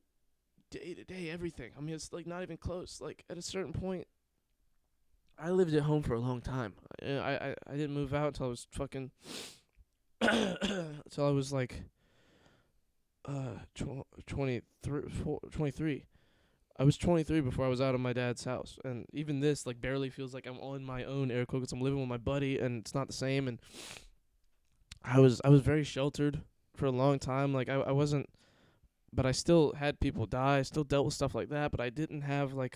day-to-day everything. I mean, it's like not even close. Like at a certain point, I lived at home for a long time. I didn't move out until I was fucking until I was like 23. I was 23 before I was out of my dad's house, and even this like barely feels like I'm on my own, air quotes. I'm living with my buddy, and it's not the same. And I was very sheltered for a long time. Like I wasn't but I still had people die. I still dealt with stuff like that, but I didn't have I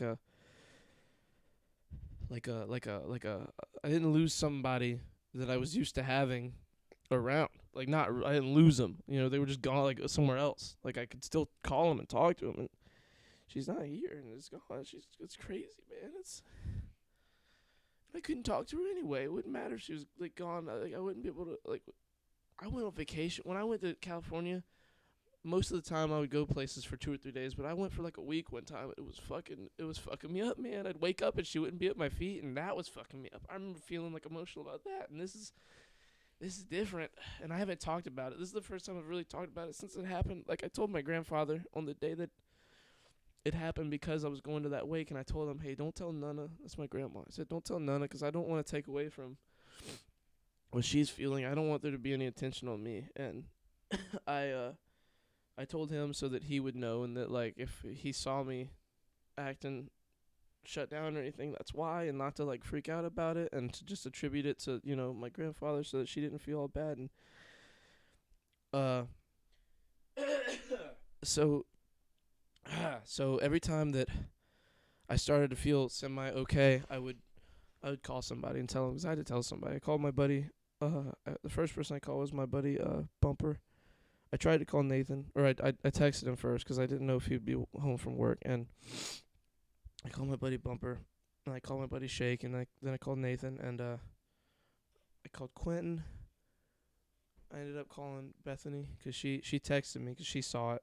didn't lose somebody that I was used to having around. I didn't lose them. They were just gone somewhere else. I could still call them and talk to them, and she's not here, and it's gone. It's crazy, man. I couldn't talk to her anyway. It wouldn't matter if she was gone. I wouldn't be able to I went on vacation. When I went to California, most of the time I would go places for 2 or 3 days, but I went for a week one time. It was fucking me up, man. I'd wake up and she wouldn't be at my feet, and that was fucking me up. I remember feeling emotional about that, and this is different, and I haven't talked about it. This is the first time I've really talked about it since it happened. I told my grandfather on the day that it happened, because I was going to that wake, and I told him, hey, don't tell Nana. That's my grandma. I said, don't tell Nana, because I don't want to take away from what she's feeling. I don't want there to be any attention on me. And I told him so that he would know, and that if he saw me acting shut down or anything, that's why, and not to freak out about it, and to just attribute it to my grandfather, so that she didn't feel all bad. And so every time that I started to feel semi okay, I would call somebody and tell them, because I had to tell somebody. I called my buddy. The first person I called was my buddy Bumper. I tried to call Nathan, or I texted him first, because I didn't know if he'd be home from work, and I called my buddy Bumper, and I called my buddy Shake, and then I called Nathan, and I called Quentin. I ended up calling Bethany, because she texted me, because she saw it.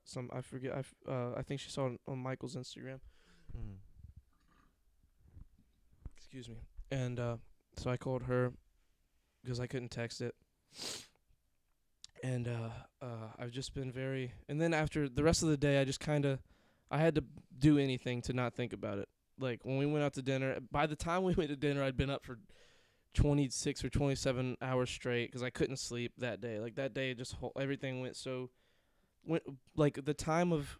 I think she saw it on Michael's Instagram. Excuse me. And so I called her, because I couldn't text it. And I've just been very... And then after the rest of the day, I had to do anything to not think about it. When we went out to dinner, by the time we went to dinner, I'd been up for 26 or 27 hours straight, because I couldn't sleep that day. That day, just everything went so... the time of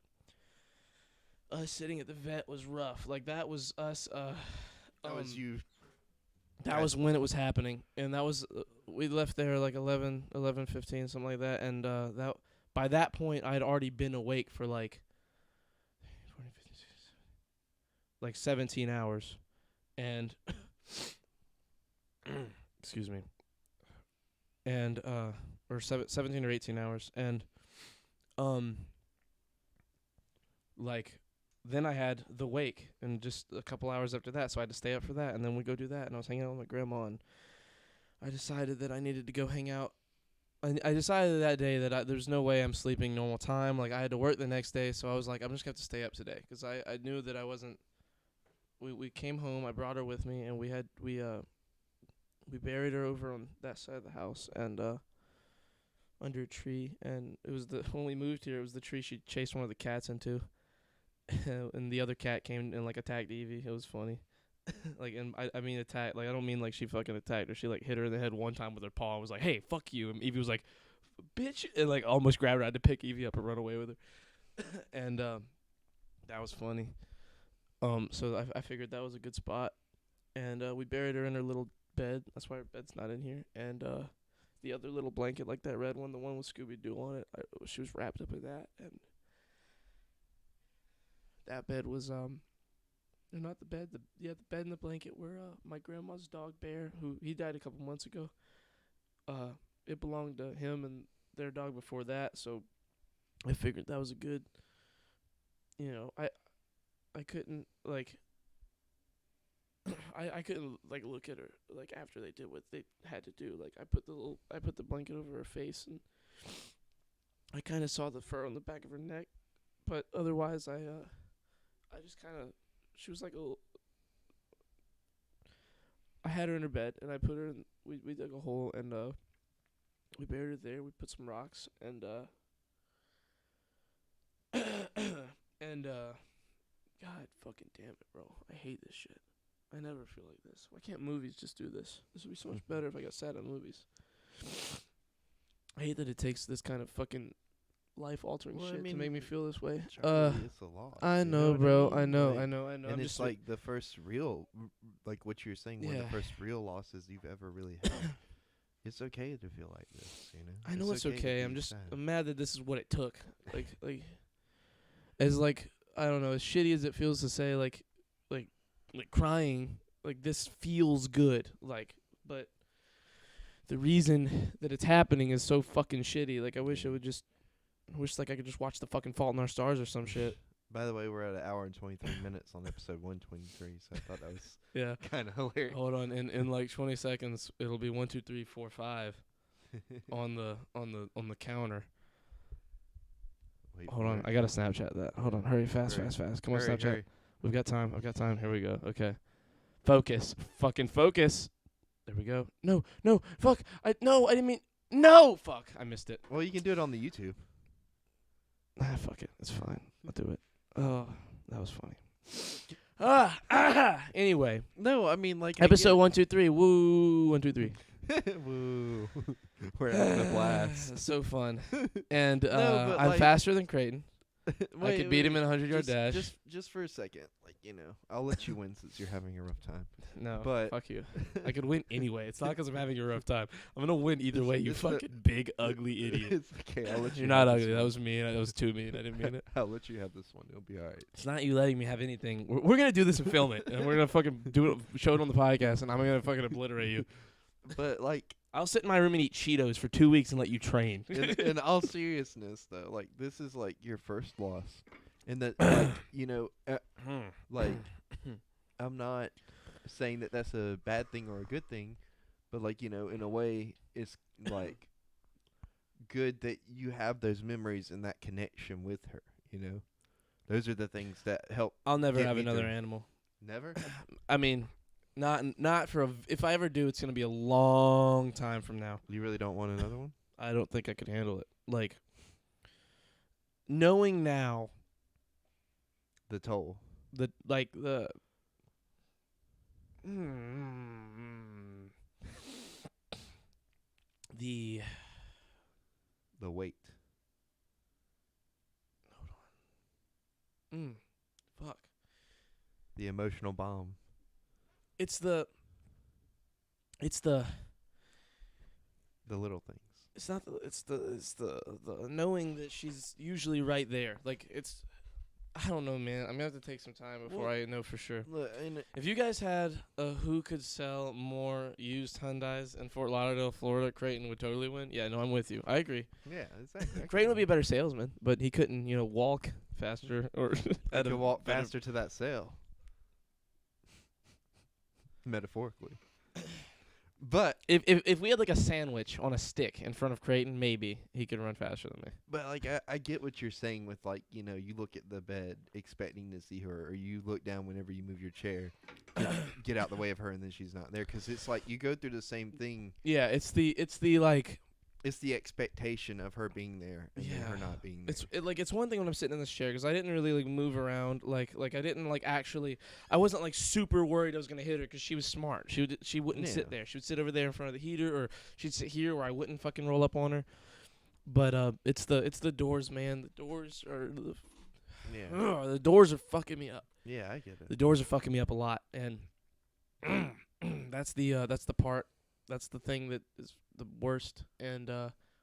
us sitting at the vet was rough. That was us... that was you. That was when it was happening, and that was we left there 11:15, something like that, and that by that point I had already been awake for 17 hours, and excuse me, and or 17 or 18 hours, and then I had the wake, and just a couple hours after that, so I had to stay up for that, and then we go do that, and I was hanging out with my grandma, and I decided that I needed to go hang out. I decided that day that there's no way I'm sleeping normal time. I had to work the next day, so I was I'm just going to have to stay up today, because I knew that I wasn't... We came home, I brought her with me, and we buried her over on that side of the house, and under a tree, and it was when we moved here, it was the tree she chased one of the cats into. And the other cat came and attacked Evie. It was funny. And I mean attack. I don't mean she fucking attacked her. She hit her in the head one time with her paw and was hey, fuck you. And Evie was bitch, and almost grabbed her. I had to pick Evie up and run away with her. And that was funny. So I figured that was a good spot. And we buried her in her little bed. That's why her bed's not in here. And the other little blanket, that red one, the one with Scooby-Doo on it, she was wrapped up in that. And that bed was not the bed. The bed and the blanket were my grandma's dog Bear, who he died a couple months ago. It belonged to him and their dog before that, so I figured that was a good. I couldn't I couldn't look at her after they did what they had to do. I put the blanket over her face, and I kind of saw the fur on the back of her neck, but otherwise I just kind of, she was I had her in her bed, and I put her in, we dug a hole, and we buried her there. We put some rocks, and God fucking damn it, bro. I hate this shit. I never feel like this. Why can't movies just do this? This would be so much better if I got sad on movies. I hate that it takes this kind of fucking life-altering shit to make me feel this way. Charlie, it's a lot. I know, bro. I know. And I'm it's just the first real, what you're saying, one of the first real losses you've ever really had. It's okay to feel like this, I know it's okay. I'm mad that this is what it took. as like I don't know, as shitty as it feels to say like crying, like this feels good, like, but the reason that it's happening is so fucking shitty. Like I wish like I could just watch The fucking Fault in Our Stars or some shit. By the way, we're at 1 hour and 23 minutes on episode 123, so I thought that was Yeah. kind of hilarious. Hold on, in like 20 seconds it'll be 1, 2, 3, 4, 5 on the counter. Wait Hold for on, it. I gotta Snapchat that. Hold on, hurry, fast. Come on, Hurry, Snapchat. hurry. We've got time. I've got time. Here we go. Okay. Focus. Fucking focus. There we go. No, fuck. I didn't mean. No, fuck. I missed it. Well, you can do it on the YouTube. Fuck it. It's fine. I'll do it. Oh, that was funny. Anyway, No, I mean like episode 1, 2, 3. Woo. 1, 2, 3. Woo. We're having a blast. So fun. And No, but I'm like- faster than Creighton. I could beat him in a 100-yard dash. Just for a second, like I'll let you win since you're having a rough time. No, but- fuck you. I could win anyway. It's not because I'm having a rough time. I'm gonna win either way. You It's a- fucking big ugly idiot. It's okay. I'll let you. You're not have this ugly. That one. was mean. That was too mean. I didn't mean it. I'll let you have this one. It'll be all right. It's not you letting me have anything. We're gonna do this and film it, and we're gonna fucking do it, show it on the podcast, and I'm gonna fucking obliterate you. But like, I'll sit in my room and eat Cheetos for 2 weeks and let you train. in all seriousness, though, like this is like your first loss, and that like like I'm not saying that that's a bad thing or a good thing, but like in a way, it's like good that you have those memories and that connection with her. Those are the things that help. I'll never Get have me another through. animal. Never. I mean, not for if I ever do, it's gonna be a long time from now. You really don't want another one? I don't think I could handle it. Like, knowing now The toll. the the The weight. fuck. The emotional bomb. It's the The little things. it's not the it's the knowing that she's usually right there. Like it's I don't know, man. I'm gonna have to take some time before I know for sure. Look, and If you guys had who could sell more used Hyundais in Fort Lauderdale, Florida, Creighton would totally win. Yeah, no, I'm with you. I agree. yeah, exactly. Creighton would be a better salesman, but he couldn't, walk faster or I at could a walk better- faster to that sale. Metaphorically. But If we had like a sandwich on a stick in front of Creighton, maybe he could run faster than me. like I get what you're saying with like, you look at the bed expecting to see her, or you look down whenever you move your chair, get out the way of her, and then she's not there, because it's like you go through the same thing. Yeah, it's the like It's the expectation of her being there and then her Yeah. not being there. it's one thing when I'm sitting in this chair because I didn't really like move around like I didn't like actually I wasn't like super worried I was gonna hit her because she was smart. She wouldn't sit Yeah. there. She would sit over there in front of the heater, or she'd sit here where I wouldn't fucking roll up on her. But it's the doors, man. The doors are Yeah. the doors are fucking me up. Yeah, I get it. The doors are fucking me up a lot, and that's the part. That's the thing that is the worst. And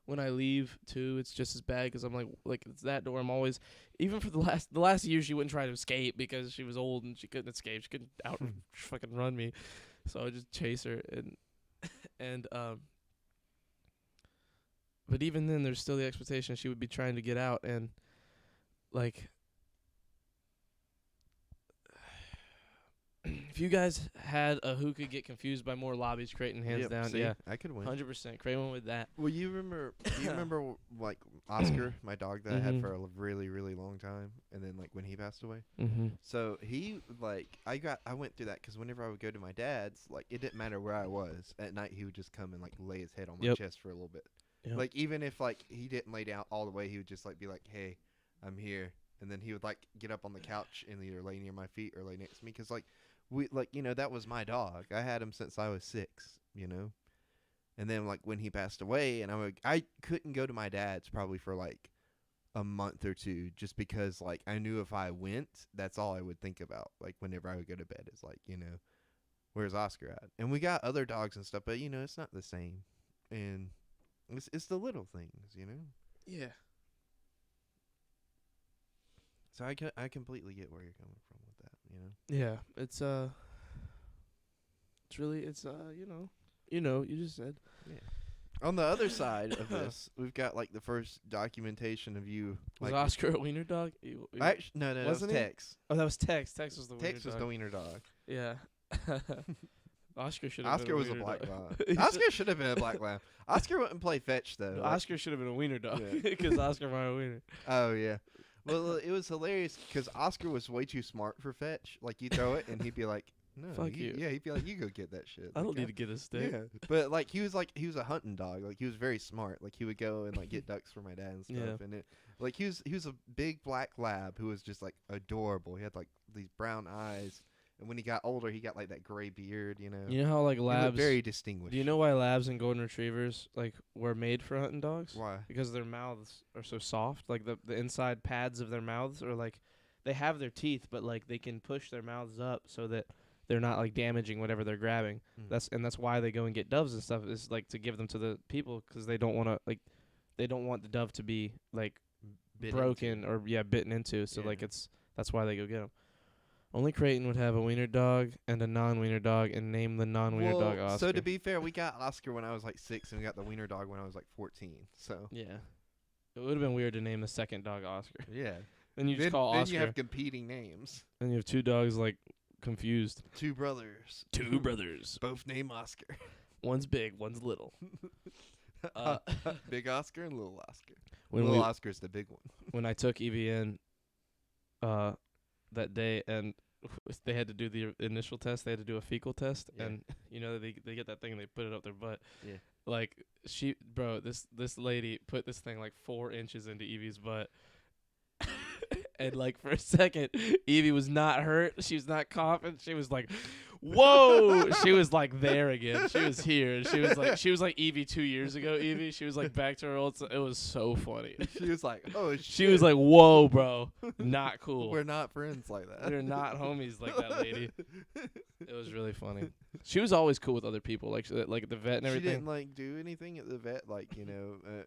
when I leave too, it's just as bad because I'm like it's that door. I'm always, even for the last year, she wouldn't try to escape because she was old and she couldn't escape. She couldn't out fucking run me, so I would just chase her and But even then, there's still the expectation she would be trying to get out, and like. If you guys had a who could get confused by more lobbies, Creighton hands Yep, down, see, yeah, I could win. 100%. Creighton with that. Well, do you remember like Oscar, my dog that I had for a really, really long time, and then like when he passed away? Mm-hmm. So he like I went through that because whenever I would go to my dad's, like it didn't matter where I was at night, he would just come and like lay his head on my Yep. chest for a little bit. Yep. Like even if like he didn't lay down all the way, he would just like be like, "Hey, I'm here," and then he would like get up on the couch and either lay near my feet or lay next to me, because like we like that was my dog. I had him since I was 6, and then like when he passed away, and I couldn't go to my dad's probably for like a month or two, just because like I knew if I went, that's all I would think about. Like whenever I would go to bed, is like, where's Oscar at? And we got other dogs and stuff, but it's not the same. And it's the little things, Yeah. So I completely get where you're coming from with that. Yeah, it's really you just said. Yeah. On the other side of this, we've got like the first documentation of you. Was Like, Oscar a wiener dog? no, that was Wasn't he? Tex. Oh, that was Tex. Tex was the wiener Tex was dog. the wiener dog. Yeah. Oscar should have. Oscar was a black lamb. Oscar should have been a black lamb. Oscar wouldn't play fetch though. Like, Oscar should have been a wiener dog Yeah. because Oscar my wiener. oh yeah. Well, it was hilarious because Oscar was way too smart for fetch. Like you throw it and he'd be like, "No, Fuck you." Yeah, he'd be like, "You go get that shit." I Like, don't need to get a stick. Yeah, but like he was a hunting dog. Like he was very smart. Like he would go and like get ducks for my dad and stuff. Yeah. And like he was a big black lab who was just like adorable. He had like these brown eyes, and when he got older, he got like that gray beard. You know, You know how like He looked labs. very distinguished. Do you know why labs and golden retrievers like were made for hunting dogs? why? Because their mouths are so soft. Like the inside pads of their mouths are like they have their teeth, but like they can push their mouths up so that they're not like damaging whatever they're grabbing. Mm. That's why they go and get doves and stuff. Is like to give them to the people because they don't want to they don't want the dove to be like Bitten broken into. or bitten into. So like Yeah. that's why they go get them. Only Creighton would have a wiener dog and a non-wiener dog and name the non-wiener dog Oscar. So to be fair, we got Oscar when I was like 6, and we got the wiener dog when I was like 14. So yeah, it would have been weird to name the second dog Oscar. yeah, Then you just then, call then Oscar. you have competing names. Then you have two dogs like confused. 2 brothers. Two brothers. Both named Oscar. One's big, one's little. Uh, Big Oscar and Little Oscar. when Little we Oscar's the big one. when I took EVN that day and they had to do the initial test, they had to do a fecal test, Yeah. and you know they get that thing and they put it up their butt. Yeah. Like this lady put this thing like 4 inches into Evie's butt. And like for a second, Evie was not hurt. She was not coughing. She was like, "Whoa!" She was like there again. She was here. And she was like Evie 2 years ago. Evie. She was like back to her old. It was so funny. She was like, oh, shit. She was like, "Whoa, bro, not cool. We're not friends like that. We're not homies like that lady." It was really funny. She was always cool with other people, like at the vet and She everything. didn't like do anything at the vet, like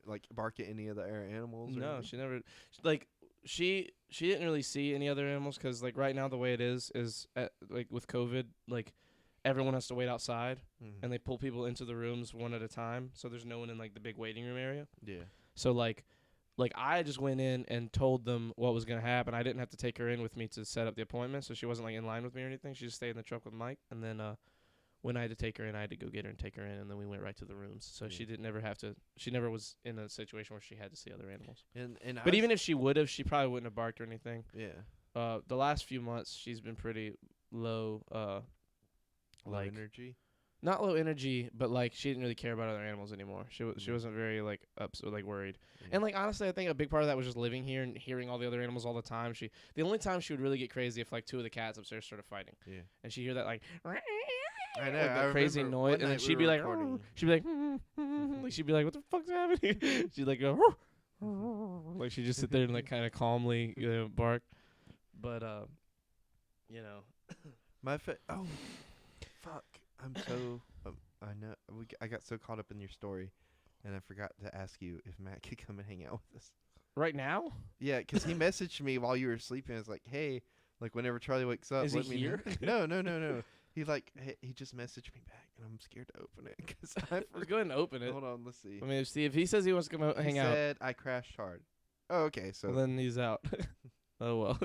like bark at any of the animals. Or No, anything? she never. Like she didn't really see any other animals because like right now the way it is like with COVID, like everyone has to wait outside Mhm. and they pull people into the rooms one at a time, so there's no one in like the big waiting room area. Yeah. So like I just went in and told them what was gonna happen. I didn't have to take her in with me to set up the appointment, so she wasn't like in line with me or anything. She just stayed in the truck with Mike, and then when I had to take her in, I had to go get her and take her in, and then we went right to the rooms. So Yeah. she never was in a situation where she had to see other animals. And But even if she would have, she probably wouldn't have barked or anything. yeah, The last few months, she's been pretty low, low like energy. not low energy, but like she didn't really care about other animals anymore. She Mm. wasn't very like like worried. Yeah. And like honestly, I think a big part of that was just living here and hearing all the other animals all the time. The only time she would really get crazy if like 2 of the cats upstairs started fighting, Yeah. and she'd hear that like. I know. Like I that crazy remember noise, one and then night we she'd be were like, recording. she'd be like, like she'd be like, what the fuck's happening? She'd like go, like she'd just sit there and like kind of calmly bark, but you know, Oh, fuck! I'm so. I know. I got so caught up in your story, and I forgot to ask you if Matt could come and hang out with us. right now, Yeah, 'cause he messaged me while you were sleeping. It's like, hey, like whenever Charlie wakes up, Is he let me here? know. No. He like he just messaged me back, and I'm scared to open it 'cause I let's go ahead and open it. Hold on, let's see. I mean, see if he says he wants to come out, He hang out, said I crashed hard. Oh, okay. So well, then he's out. Oh well.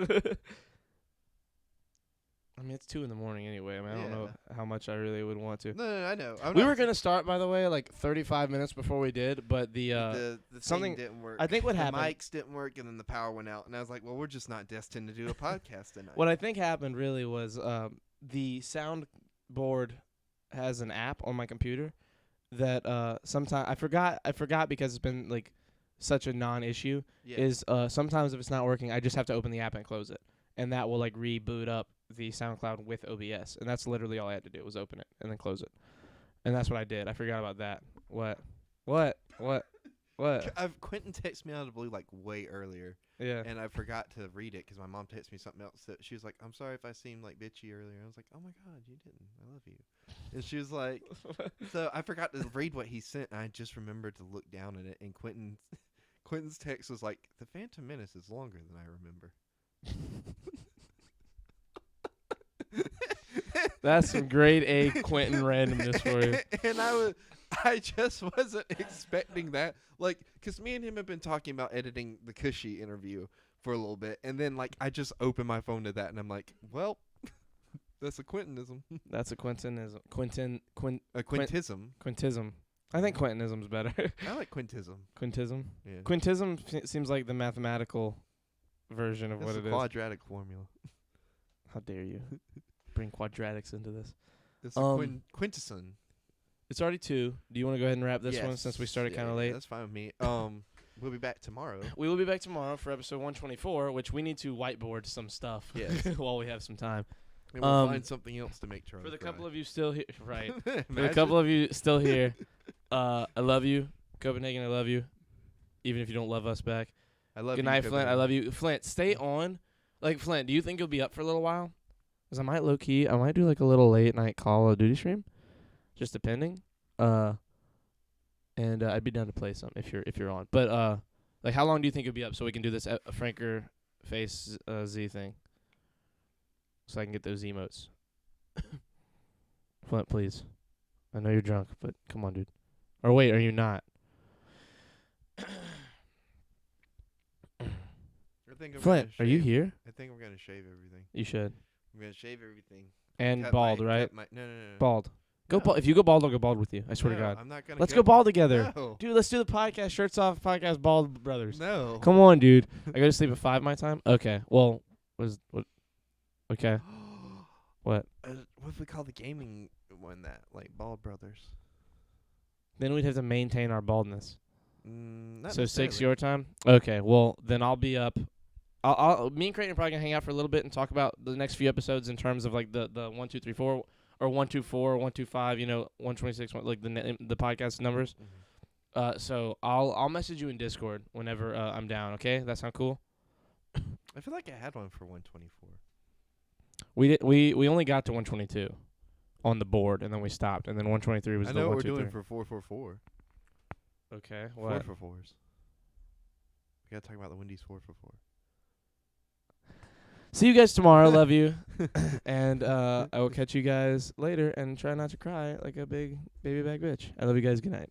I mean, it's 2 a.m. anyway. I mean, I don't know how much I really would want to. no, I know. I'm We not were gonna start, by the way, like 35 minutes before we did, but the something- thing didn't work. I think what the happened. mics didn't work, and then the power went out, and I was like, well, we're just not destined to do a podcast tonight. What I think happened really was the soundboard has an app on my computer that sometimes I forgot because it's been like such a non-issue. Yeah. Is sometimes if it's not working, I just have to open the app and close it, and that will like reboot up the SoundCloud with OBS, and that's literally all I had to do was open it and then close it, and that's what I did. I forgot about that. What? Quentin texted me out of the blue like way earlier, Yeah. and I forgot to read it because my mom texted me something else. That she was like, "I'm sorry if I seemed like bitchy earlier." I was like, "Oh my god, you didn't. I love you." And she was like, "So I forgot to read what he sent. And I just remembered to look down at it." And Quentin's text was like, "The Phantom Menace is longer than I remember." That's some grade A Quentin randomness for you. And I just wasn't expecting that. Like, because me and him have been talking about editing the Cushy interview for a little bit. And then, like, I just opened my phone to that. And I'm like, well, that's a Quentinism. That's a Quintinism. A Quintism. Quintism. I think Quintinism's better. I like Quintism. Quintism. Yeah. Quintism seems like the mathematical version of That's what the it is. quadratic formula. How dare you bring quadratics into this? It's the quintesson. It's already 2. Do you want to go ahead and wrap this one since we started kind of late? That's fine with me. We'll be back tomorrow. We will be back tomorrow for episode 124, which we need to whiteboard some stuff Yes. while we have some time. And we'll find something else to make Charlie For the cry. couple of you still here, right? For the Imagine. couple of you still here, I love you, Copenhagen. I love you, even if you don't love us back. I love Good you, night, Flint. I Copenhagen. love you, Flint. Stay on. Like Flint, do you think you'll be up for a little while? 'Cause I might I might do like a little late night Call of Duty stream, just depending. And I'd be down to play some if you're on. But like how long do you think you'll be up so we can do this Franker Face Z thing? So I can get those emotes. Flint, please. I know you're drunk, but come on, dude. Or wait, are you not? I think I'm Flint, gonna are you shave- here? I think I'm gonna shave everything. You should. I'm gonna shave everything. And Cut bald, my- right? cut my- no. Bald. Go No. bald. If you go bald, I'll go bald with you. I swear to No, God. I'm not gonna. Let's cut go my- bald together. No. Dude, let's do the podcast. Shirts off podcast, Bald Brothers. No. Come on, dude. I go to sleep at 5 my time? Okay. Well, what? Okay. What? What if we call the gaming one that? Like Bald Brothers? Then we'd have to maintain our baldness. Not So 6 necessarily. your time? Okay. Well, then I'll be up. Me and Creighton are probably going to hang out for a little bit and talk about the next few episodes in terms of like the 1, 2, 3, 4 or 1, 2, 4, 1, 2, 5, 126, like the podcast numbers. Mhm. So I'll message you in Discord whenever I'm down, okay? That sound cool? I feel like I had one for 124. We only got to 122 on the board, and then we stopped, and then 123 was I the know 1, what 2, we're 3. doing for 444. Okay, what? 444s. We gotta talk about the Wendy's 444. See you guys tomorrow. Love you. And I will catch you guys later, and try not to cry like a big baby back bitch. I love you guys. Good night.